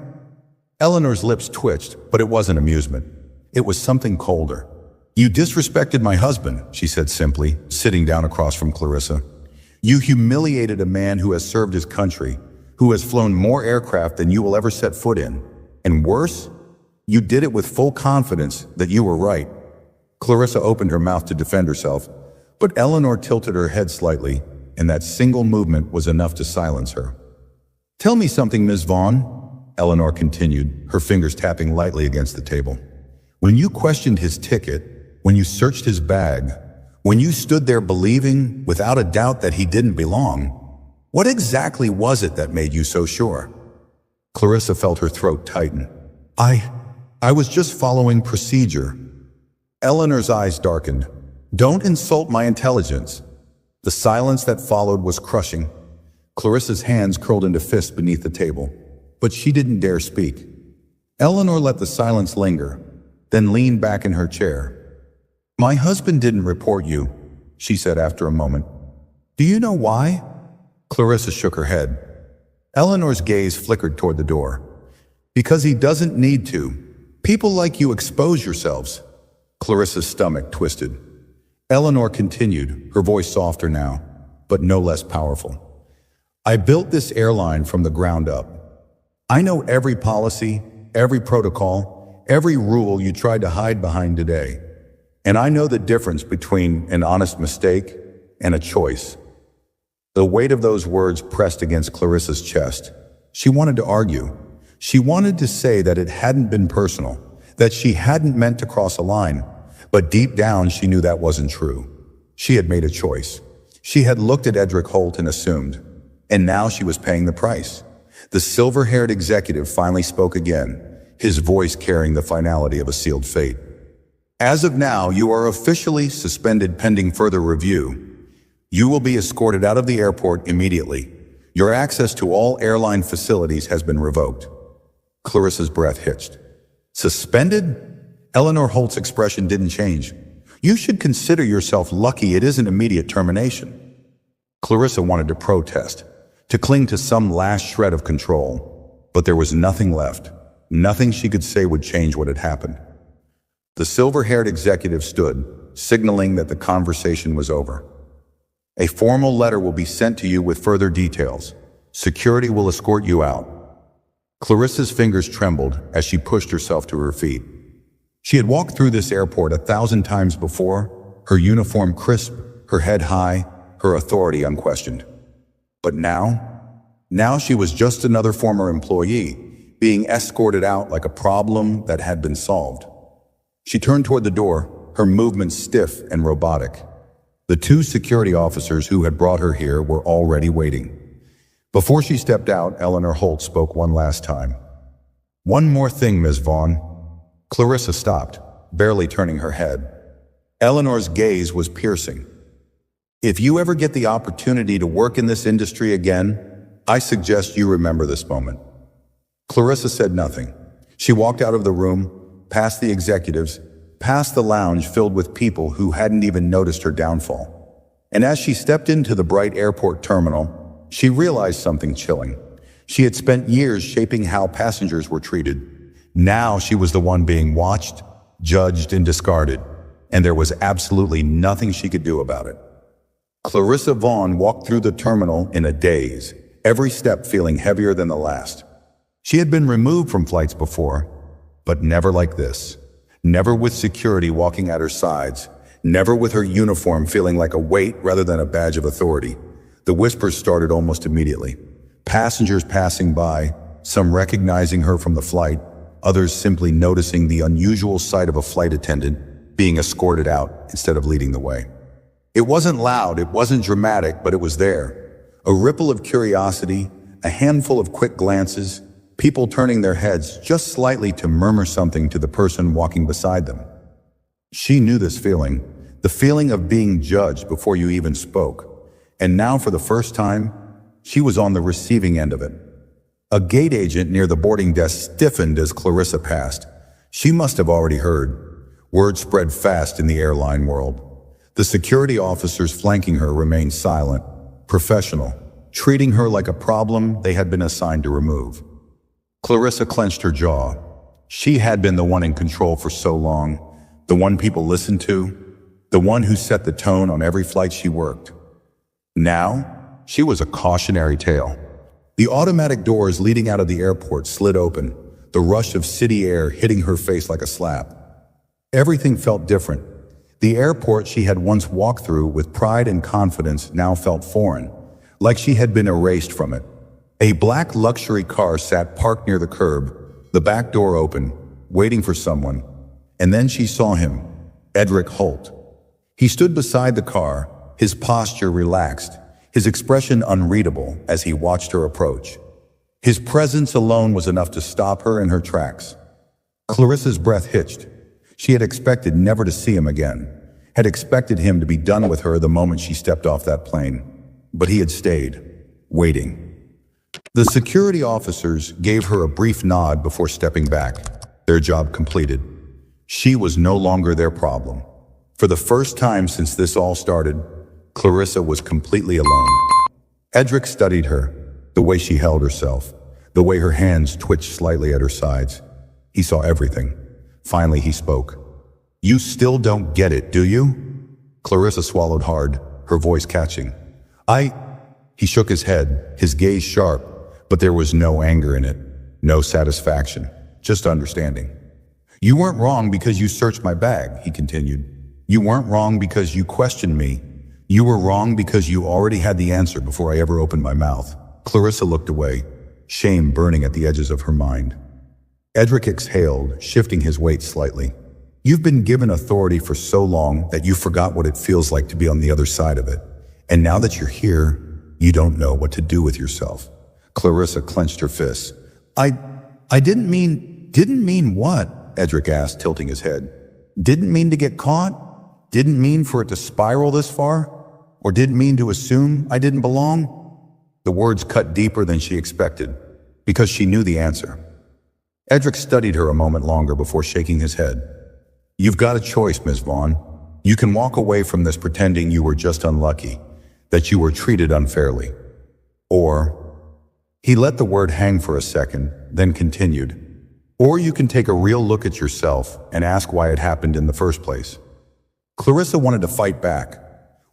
Eleanor's lips twitched, but it wasn't amusement. It was something colder. You disrespected my husband, she said simply, sitting down across from Clarissa. You humiliated a man who has served his country, who has flown more aircraft than you will ever set foot in. And worse, you did it with full confidence that you were right. Clarissa opened her mouth to defend herself, but Eleanor tilted her head slightly, and that single movement was enough to silence her. "Tell me something, Ms. Vaughn," Eleanor continued, her fingers tapping lightly against the table. "When you questioned his ticket, when you searched his bag, when you stood there believing, without a doubt, that he didn't belong, what exactly was it that made you so sure?" Clarissa felt her throat tighten. I was just following procedure." Eleanor's eyes darkened. "Don't insult my intelligence." The silence that followed was crushing. Clarissa's hands curled into fists beneath the table, but she didn't dare speak. Eleanor let the silence linger, then leaned back in her chair. "My husband didn't report you," she said after a moment. "Do you know why?" Clarissa shook her head. Eleanor's gaze flickered toward the door. "Because he doesn't need to. People like you expose yourselves." Clarissa's stomach twisted. Eleanor continued, her voice softer now, but no less powerful. "I built this airline from the ground up. I know every policy, every protocol, every rule you tried to hide behind today. And I know the difference between an honest mistake and a choice." The weight of those words pressed against Clarissa's chest. She wanted to argue. She wanted to say that it hadn't been personal, that she hadn't meant to cross a line, but deep down she knew that wasn't true. She had made a choice. She had looked at Edric Holt and assumed, and now she was paying the price. The silver-haired executive finally spoke again, his voice carrying the finality of a sealed fate. "As of now, you are officially suspended pending further review. You will be escorted out of the airport immediately. Your access to all airline facilities has been revoked." Clarissa's breath hitched. "Suspended?" Eleanor Holt's expression didn't change. "You should consider yourself lucky it isn't immediate termination." Clarissa wanted to protest, to cling to some last shred of control, but there was nothing left. Nothing she could say would change what had happened. The silver-haired executive stood, signaling that the conversation was over. "A formal letter will be sent to you with further details. Security will escort you out." Clarissa's fingers trembled as she pushed herself to her feet. She had walked through this airport 1,000 times before, her uniform crisp, her head high, her authority unquestioned. But now she was just another former employee, being escorted out like a problem that had been solved. She turned toward the door, her movements stiff and robotic. The two security officers who had brought her here were already waiting. Before she stepped out, Eleanor Holt spoke one last time. "One more thing, Ms. Vaughn." Clarissa stopped, barely turning her head. Eleanor's gaze was piercing. "If you ever get the opportunity to work in this industry again, I suggest you remember this moment." Clarissa said nothing. She walked out of the room, past the executives, past the lounge filled with people who hadn't even noticed her downfall. And as she stepped into the bright airport terminal, she realized something chilling. She had spent years shaping how passengers were treated. Now she was the one being watched, judged, and discarded, and there was absolutely nothing she could do about it. Clarissa Vaughn walked through the terminal in a daze, every step feeling heavier than the last. She had been removed from flights before, but never like this. Never with security walking at her sides, never with her uniform feeling like a weight rather than a badge of authority. The whispers started almost immediately. Passengers passing by, some recognizing her from the flight, others simply noticing the unusual sight of a flight attendant being escorted out instead of leading the way. It wasn't loud, it wasn't dramatic, but it was there. A ripple of curiosity, a handful of quick glances, people turning their heads just slightly to murmur something to the person walking beside them. She knew this feeling, the feeling of being judged before you even spoke. And now for the first time, she was on the receiving end of it. A gate agent near the boarding desk stiffened as Clarissa passed. She must have already heard. Word spread fast in the airline world. The security officers flanking her remained silent, professional, treating her like a problem they had been assigned to remove. Clarissa clenched her jaw. She had been the one in control for so long, the one people listened to, the one who set the tone on every flight she worked. Now, she was a cautionary tale. The automatic doors leading out of the airport slid open, the rush of city air hitting her face like a slap. Everything felt different. The airport she had once walked through with pride and confidence now felt foreign, like she had been erased from it. A black luxury car sat parked near the curb, the back door open, waiting for someone. And then she saw him, Edric Holt. He stood beside the car, his posture relaxed, his expression unreadable as he watched her approach. His presence alone was enough to stop her in her tracks. Clarissa's breath hitched. She had expected never to see him again, had expected him to be done with her the moment she stepped off that plane. But he had stayed, waiting. The security officers gave her a brief nod before stepping back, their job completed. She was no longer their problem. For the first time since this all started, Clarissa was completely alone. Edric studied her, the way she held herself, the way her hands twitched slightly at her sides. He saw everything. Finally, he spoke. "You still don't get it, do you?" Clarissa swallowed hard, her voice catching. He shook his head, his gaze sharp, but there was no anger in it, no satisfaction, just understanding. "You weren't wrong because you searched my bag," he continued. "You weren't wrong because you questioned me. You were wrong because you already had the answer before I ever opened my mouth." Clarissa looked away, shame burning at the edges of her mind. Edric exhaled, shifting his weight slightly. "You've been given authority for so long that you forgot what it feels like to be on the other side of it. And now that you're here, you don't know what to do with yourself." Clarissa clenched her fists. I didn't mean what?" Edric asked, tilting his head. "Didn't mean to get caught? Didn't mean for it to spiral this far? Or didn't mean to assume I didn't belong?" The words cut deeper than she expected, because she knew the answer. Edric studied her a moment longer before shaking his head. "You've got a choice, Ms. Vaughn. You can walk away from this pretending you were just unlucky, that you were treated unfairly. Or," he let the word hang for a second, then continued, "or you can take a real look at yourself and ask why it happened in the first place." Clarissa wanted to fight back,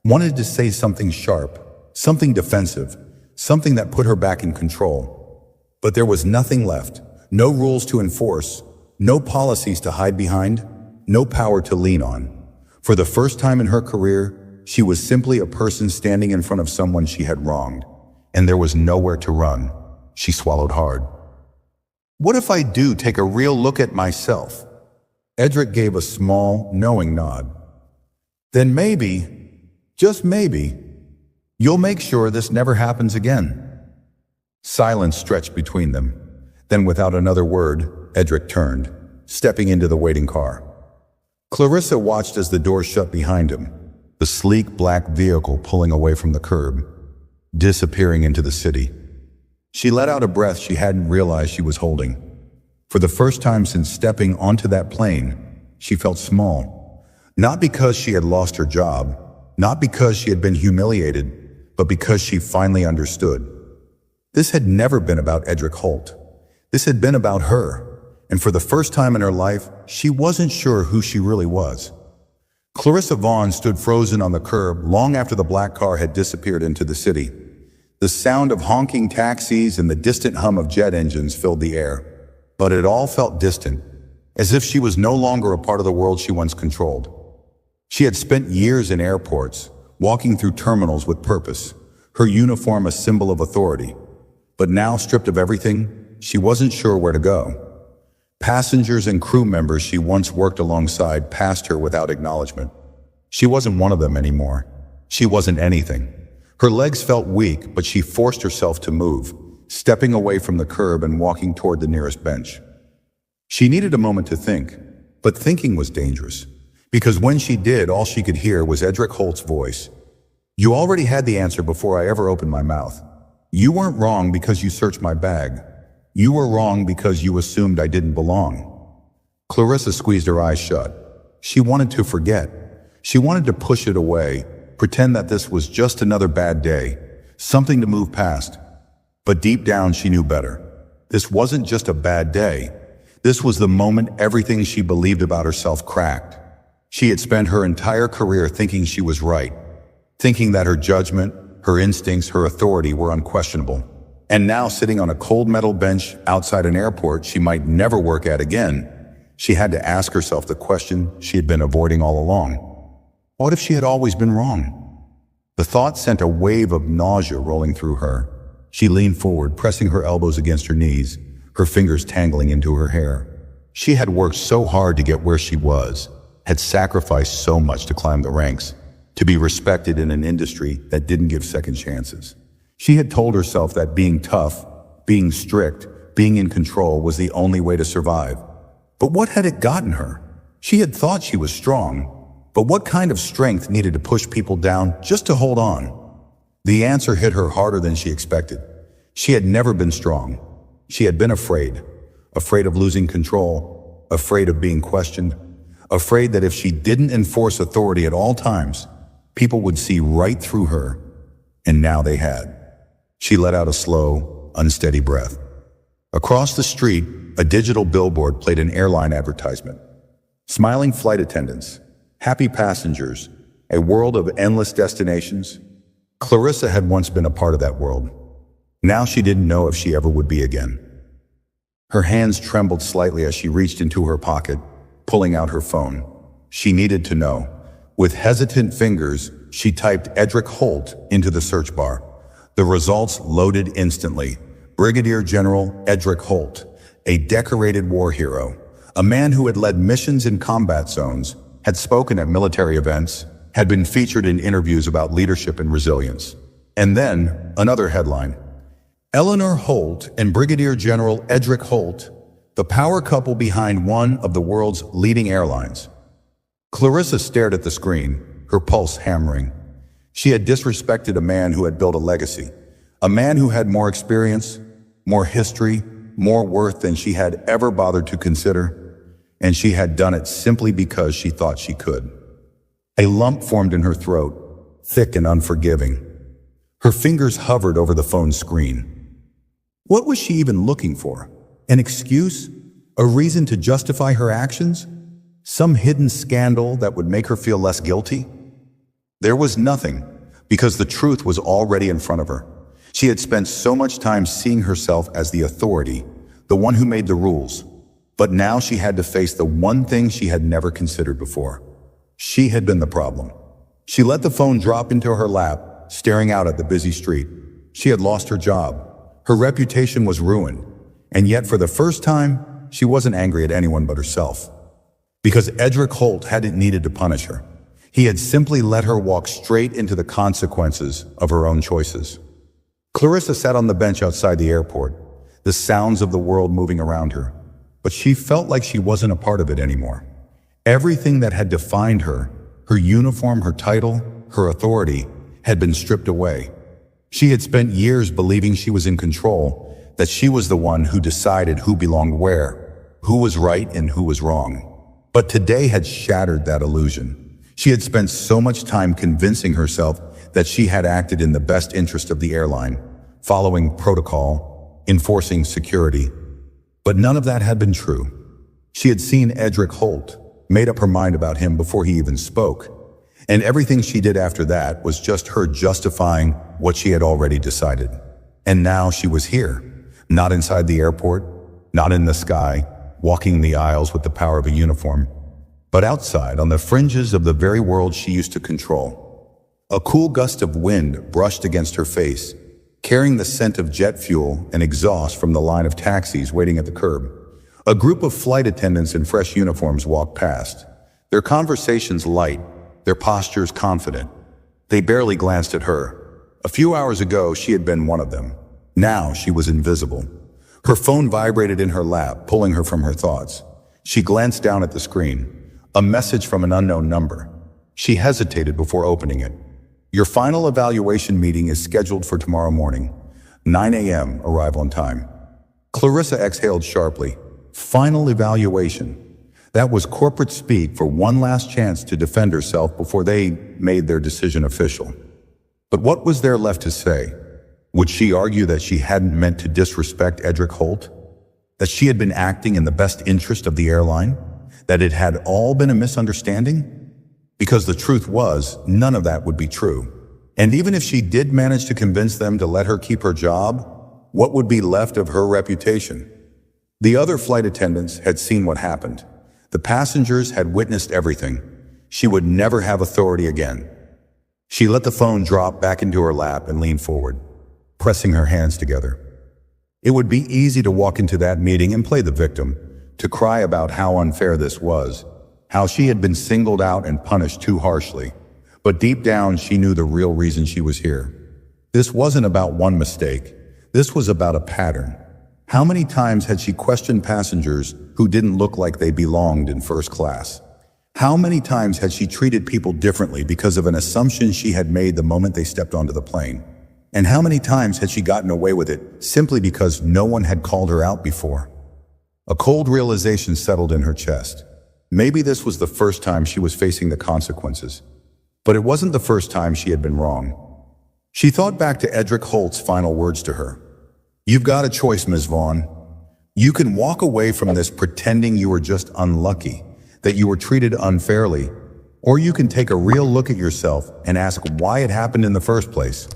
wanted to say something sharp, something defensive, something that put her back in control. But there was nothing left, no rules to enforce, no policies to hide behind, no power to lean on. For the first time in her career, she was simply a person standing in front of someone she had wronged, and there was nowhere to run. She swallowed hard. "What if I do take a real look at myself?" Edric gave a small, knowing nod. "Then maybe, just maybe, you'll make sure this never happens again." Silence stretched between them. Then without another word, Edric turned, stepping into the waiting car. Clarissa watched as the door shut behind him, the sleek black vehicle pulling away from the curb, disappearing into the city. She let out a breath she hadn't realized she was holding. For the first time since stepping onto that plane, she felt small. Not because she had lost her job, not because she had been humiliated, but because she finally understood. This had never been about Edric Holt. This had been about her, and for the first time in her life, she wasn't sure who she really was. Clarissa Vaughn stood frozen on the curb long after the black car had disappeared into the city. The sound of honking taxis and the distant hum of jet engines filled the air, but it all felt distant, as if she was no longer a part of the world she once controlled. She had spent years in airports, walking through terminals with purpose, her uniform a symbol of authority. But now, stripped of everything, she wasn't sure where to go. Passengers and crew members she once worked alongside passed her without acknowledgement. She wasn't one of them anymore. She wasn't anything. Her legs felt weak, but she forced herself to move, stepping away from the curb and walking toward the nearest bench. She needed a moment to think, but thinking was dangerous, because when she did, all she could hear was Edric Holt's voice. "You already had the answer before I ever opened my mouth. You weren't wrong because you searched my bag. You were wrong because you assumed I didn't belong." Clarissa squeezed her eyes shut. She wanted to forget. She wanted to push it away, pretend that this was just another bad day, something to move past. But deep down, she knew better. This wasn't just a bad day. This was the moment everything she believed about herself cracked. She had spent her entire career thinking she was right, thinking that her judgment, her instincts, her authority were unquestionable. And now, sitting on a cold metal bench outside an airport she might never work at again, she had to ask herself the question she had been avoiding all along. What if she had always been wrong? The thought sent a wave of nausea rolling through her. She leaned forward, pressing her elbows against her knees, her fingers tangling into her hair. She had worked so hard to get where she was, had sacrificed so much to climb the ranks, to be respected in an industry that didn't give second chances. She had told herself that being tough, being strict, being in control was the only way to survive. But what had it gotten her? She had thought she was strong, but what kind of strength needed to push people down just to hold on? The answer hit her harder than she expected. She had never been strong. She had been afraid of losing control, afraid of being questioned, afraid that if she didn't enforce authority at all times, people would see right through her. And now they had. She let out a slow, unsteady breath. Across the street, a digital billboard played an airline advertisement. Smiling flight attendants, happy passengers, a world of endless destinations. Clarissa had once been a part of that world. Now she didn't know if she ever would be again. Her hands trembled slightly as she reached into her pocket, pulling out her phone. She needed to know. With hesitant fingers, she typed Edric Holt into the search bar. The results loaded instantly. Brigadier General Edric Holt, a decorated war hero, a man who had led missions in combat zones, had spoken at military events, had been featured in interviews about leadership and resilience. And then, another headline. Eleanor Holt and Brigadier General Edric Holt, the power couple behind one of the world's leading airlines. Clarissa stared at the screen, her pulse hammering. She had disrespected a man who had built a legacy, a man who had more experience, more history, more worth than she had ever bothered to consider, and she had done it simply because she thought she could. A lump formed in her throat, thick and unforgiving. Her fingers hovered over the phone screen. What was she even looking for? An excuse? A reason to justify her actions? Some hidden scandal that would make her feel less guilty? There was nothing, because the truth was already in front of her. She had spent so much time seeing herself as the authority, the one who made the rules. But now she had to face the one thing she had never considered before. She had been the problem. She let the phone drop into her lap, staring out at the busy street. She had lost her job. Her reputation was ruined. And yet, for the first time, she wasn't angry at anyone but herself. Because Edric Holt hadn't needed to punish her. He had simply let her walk straight into the consequences of her own choices. Clarissa sat on the bench outside the airport, the sounds of the world moving around her. But she felt like she wasn't a part of it anymore. Everything that had defined her, her uniform, her title, her authority, had been stripped away. She had spent years believing she was in control, that she was the one who decided who belonged where, who was right and who was wrong. But today had shattered that illusion. She had spent so much time convincing herself that she had acted in the best interest of the airline, following protocol, enforcing security. But none of that had been true. She had seen Edric Holt, made up her mind about him before he even spoke. And everything she did after that was just her justifying what she had already decided. And now she was here, not inside the airport, not in the sky, walking the aisles with the power of a uniform, but outside on the fringes of the very world she used to control. A cool gust of wind brushed against her face, carrying the scent of jet fuel and exhaust from the line of taxis waiting at the curb. A group of flight attendants in fresh uniforms walked past, their conversations light, their postures confident. They barely glanced at her. A few hours ago, she had been one of them. Now she was invisible. Her phone vibrated in her lap, pulling her from her thoughts. She glanced down at the screen. A message from an unknown number. She hesitated before opening it. Your final evaluation meeting is scheduled for tomorrow morning, 9 a.m. Arrive on time. Clarissa exhaled sharply. Final evaluation. That was corporate speak for one last chance to defend herself before they made their decision official. But what was there left to say? Would she argue that she hadn't meant to disrespect Edric Holt? That she had been acting in the best interest of the airline? That it had all been a misunderstanding? Because the truth was, none of that would be true. And even if she did manage to convince them to let her keep her job, What would be left of her reputation? The other flight attendants had seen what happened. The passengers had witnessed everything. She would never have authority again. She let the phone drop back into her lap and leaned forward, pressing her hands together. It would be easy to walk into that meeting and play the victim, to cry about how unfair this was, how she had been singled out and punished too harshly. But deep down, she knew the real reason she was here. This wasn't about one mistake. This was about a pattern. How many times had she questioned passengers who didn't look like they belonged in first class? How many times had she treated people differently because of an assumption she had made the moment they stepped onto the plane? And how many times had she gotten away with it simply because no one had called her out before? A cold realization settled in her chest. Maybe this was the first time she was facing the consequences. But it wasn't the first time she had been wrong. She thought back to Edric Holt's final words to her. "You've got a choice, Ms. Vaughn. You can walk away from this pretending you were just unlucky, that you were treated unfairly, or you can take a real look at yourself and ask why it happened in the first place."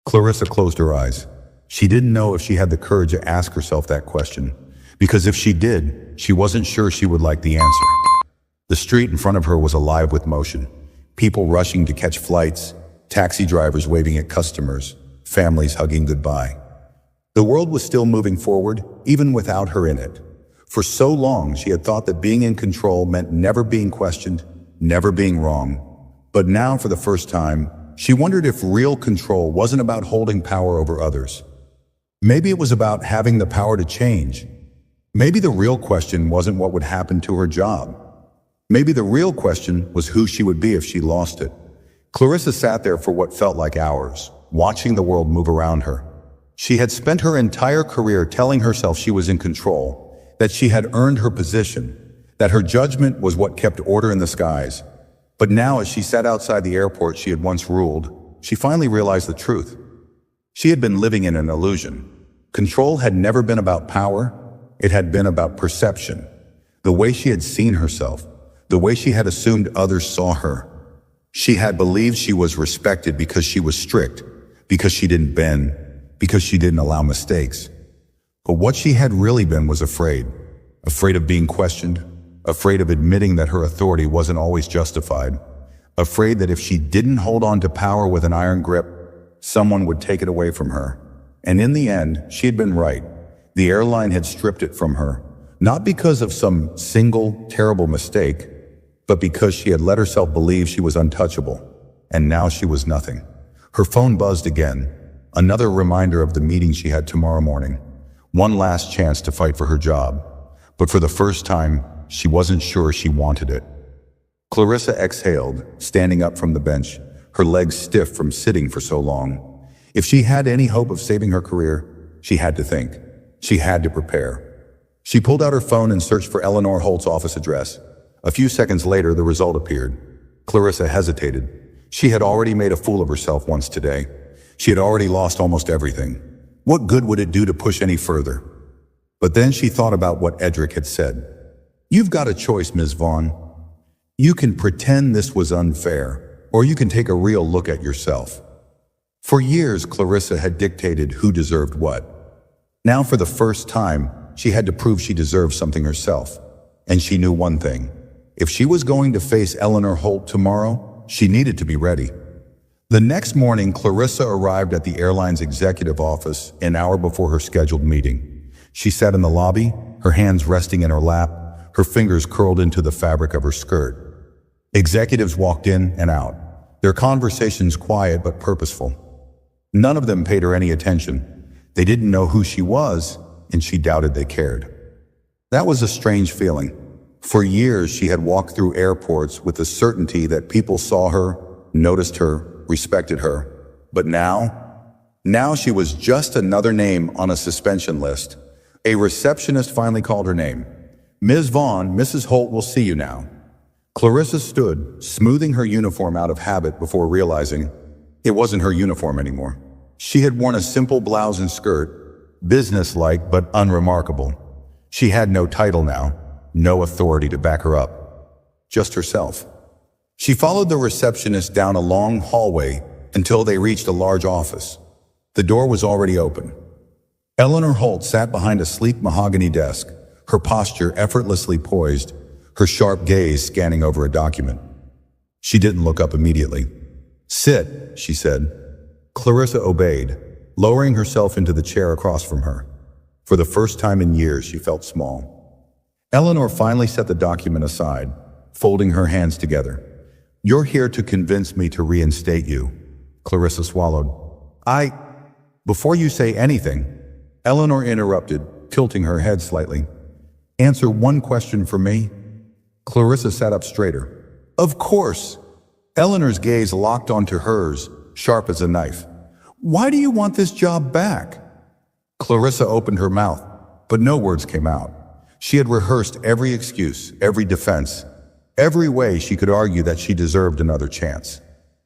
Clarissa closed her eyes. She didn't know if she had the courage to ask herself that question, because if she did, she wasn't sure she would like the answer. The street in front of her was alive with motion. People rushing to catch flights, taxi drivers waving at customers, families hugging goodbye. The world was still moving forward, even without her in it. For so long, she had thought that being in control meant never being questioned, never being wrong. But now, for the first time, she wondered if real control wasn't about holding power over others. Maybe it was about having the power to change. Maybe the real question wasn't what would happen to her job. Maybe the real question was who she would be if she lost it. Clarissa sat there for what felt like hours, watching the world move around her. She had spent her entire career telling herself she was in control, that she had earned her position, that her judgment was what kept order in the skies. But now, as she sat outside the airport she had once ruled, she finally realized the truth. She had been living in an illusion. Control had never been about power. It had been about perception. The way she had seen herself, the way she had assumed others saw her. She had believed she was respected because she was strict, because she didn't bend, because she didn't allow mistakes. But what she had really been was afraid. Afraid of being questioned, afraid of admitting that her authority wasn't always justified, afraid that if she didn't hold on to power with an iron grip, someone would take it away from her. And in the end, she had been right. The airline had stripped it from her, not because of some single, terrible mistake, but because she had let herself believe she was untouchable. And now she was nothing. Her phone buzzed again, another reminder of the meeting she had tomorrow morning. One last chance to fight for her job. But for the first time, she wasn't sure she wanted it. Clarissa exhaled, standing up from the bench, her legs stiff from sitting for so long. If she had any hope of saving her career, she had to think. She had to prepare. She pulled out her phone and searched for Eleanor Holt's office address. A few seconds later, the result appeared. Clarissa hesitated. She had already made a fool of herself once today. She had already lost almost everything. What good would it do to push any further? But then she thought about what Edric had said. "You've got a choice, Ms. Vaughn. You can pretend this was unfair, or you can take a real look at yourself." For years, Clarissa had dictated who deserved what. Now, for the first time, she had to prove she deserved something herself. And she knew one thing. If she was going to face Eleanor Holt tomorrow, she needed to be ready. The next morning, Clarissa arrived at the airline's executive office an hour before her scheduled meeting. She sat in the lobby, her hands resting in her lap, her fingers curled into the fabric of her skirt. Executives walked in and out, their conversations quiet but purposeful. None of them paid her any attention. They didn't know who she was, and she doubted they cared. That was a strange feeling. For years, she had walked through airports with the certainty that people saw her, noticed her, respected her. But now she was just another name on a suspension list. A receptionist finally called her name. "Ms. Vaughn, Mrs. Holt will see you now." Clarissa stood, smoothing her uniform out of habit before realizing it wasn't her uniform anymore. She had worn a simple blouse and skirt, businesslike but unremarkable. She had no title now, no authority to back her up, just herself. She followed the receptionist down a long hallway until they reached a large office. The door was already open. Eleanor Holt sat behind a sleek mahogany desk, her posture effortlessly poised, her sharp gaze scanning over a document. She didn't look up immediately. "Sit," she said. Clarissa obeyed, lowering herself into the chair across from her. For the first time in years, she felt small. Eleanor finally set the document aside, folding her hands together. "You're here to convince me to reinstate you." Clarissa swallowed. Before you say anything," Eleanor interrupted, tilting her head slightly. "Answer one question for me." Clarissa sat up straighter. "Of course." Eleanor's gaze locked onto hers, sharp as a knife. "Why do you want this job back?" Clarissa opened her mouth, but no words came out. She had rehearsed every excuse, every defense, every way she could argue that she deserved another chance.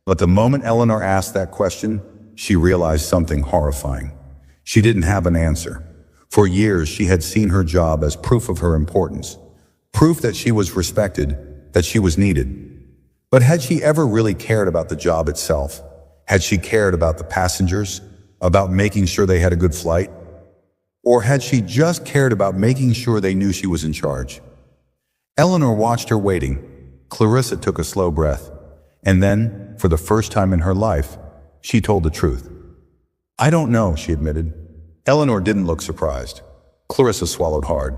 But the moment Eleanor asked that question, she realized something horrifying. She didn't have an answer. For years, she had seen her job as proof of her importance, proof that she was respected, that she was needed. But had she ever really cared about the job itself? Had she cared about the passengers, about making sure they had a good flight? Or had she just cared about making sure they knew she was in charge? Eleanor watched her waiting. Clarissa took a slow breath. And then, for the first time in her life, she told the truth. "I don't know," she admitted. Eleanor didn't look surprised. Clarissa swallowed hard.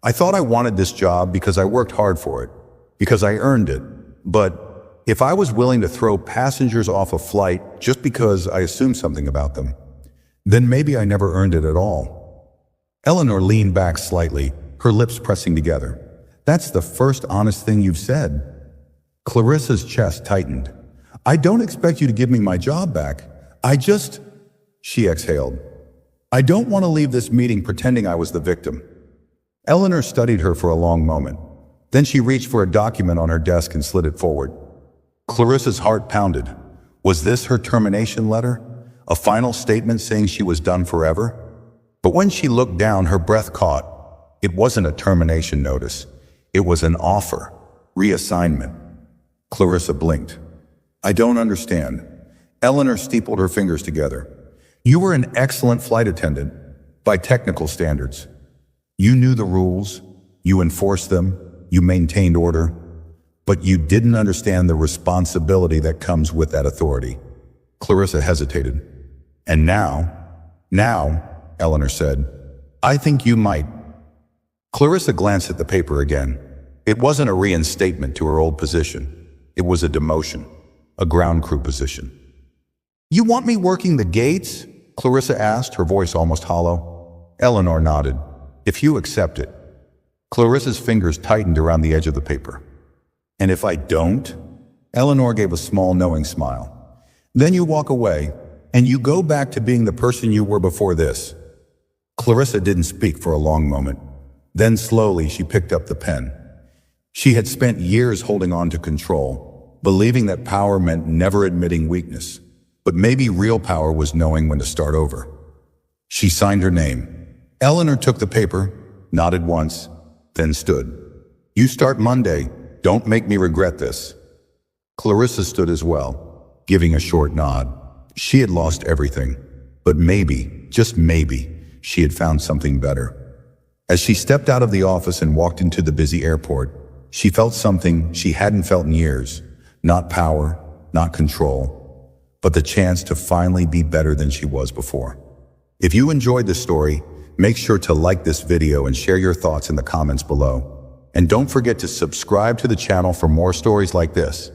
"I thought I wanted this job because I worked hard for it, because I earned it. But if I was willing to throw passengers off a flight just because I assumed something about them, then maybe I never earned it at all." Eleanor leaned back slightly, her lips pressing together. "That's the first honest thing you've said." Clarissa's chest tightened. "I don't expect you to give me my job back. She exhaled. "I don't want to leave this meeting pretending I was the victim." Eleanor studied her for a long moment. Then she reached for a document on her desk and slid it forward. Clarissa's heart pounded. Was this her termination letter? A final statement saying she was done forever? But when she looked down, her breath caught. It wasn't a termination notice. It was an offer. Reassignment. Clarissa blinked. "I don't understand." Eleanor steepled her fingers together. "You were an excellent flight attendant, by technical standards. You knew the rules, you enforced them, you maintained order, but you didn't understand the responsibility that comes with that authority." Clarissa hesitated. "And now, Eleanor said, "I think you might." Clarissa glanced at the paper again. It wasn't a reinstatement to her old position. It was a demotion, a ground crew position. "You want me working the gates?" Clarissa asked, her voice almost hollow. Eleanor nodded. "If you accept it." Clarissa's fingers tightened around the edge of the paper. "And if I don't?" Eleanor gave a small, knowing smile. "Then you walk away, and you go back to being the person you were before this." Clarissa didn't speak for a long moment. Then slowly she picked up the pen. She had spent years holding on to control, believing that power meant never admitting weakness. But maybe real power was knowing when to start over. She signed her name. Eleanor took the paper, nodded once, then stood. "You start Monday. Don't make me regret this." Clarissa stood as well, giving a short nod. She had lost everything, but maybe, just maybe, she had found something better. As she stepped out of the office and walked into the busy airport, she felt something she hadn't felt in years. Not power, not control, but the chance to finally be better than she was before. If you enjoyed this story, make sure to like this video and share your thoughts in the comments below. And don't forget to subscribe to the channel for more stories like this.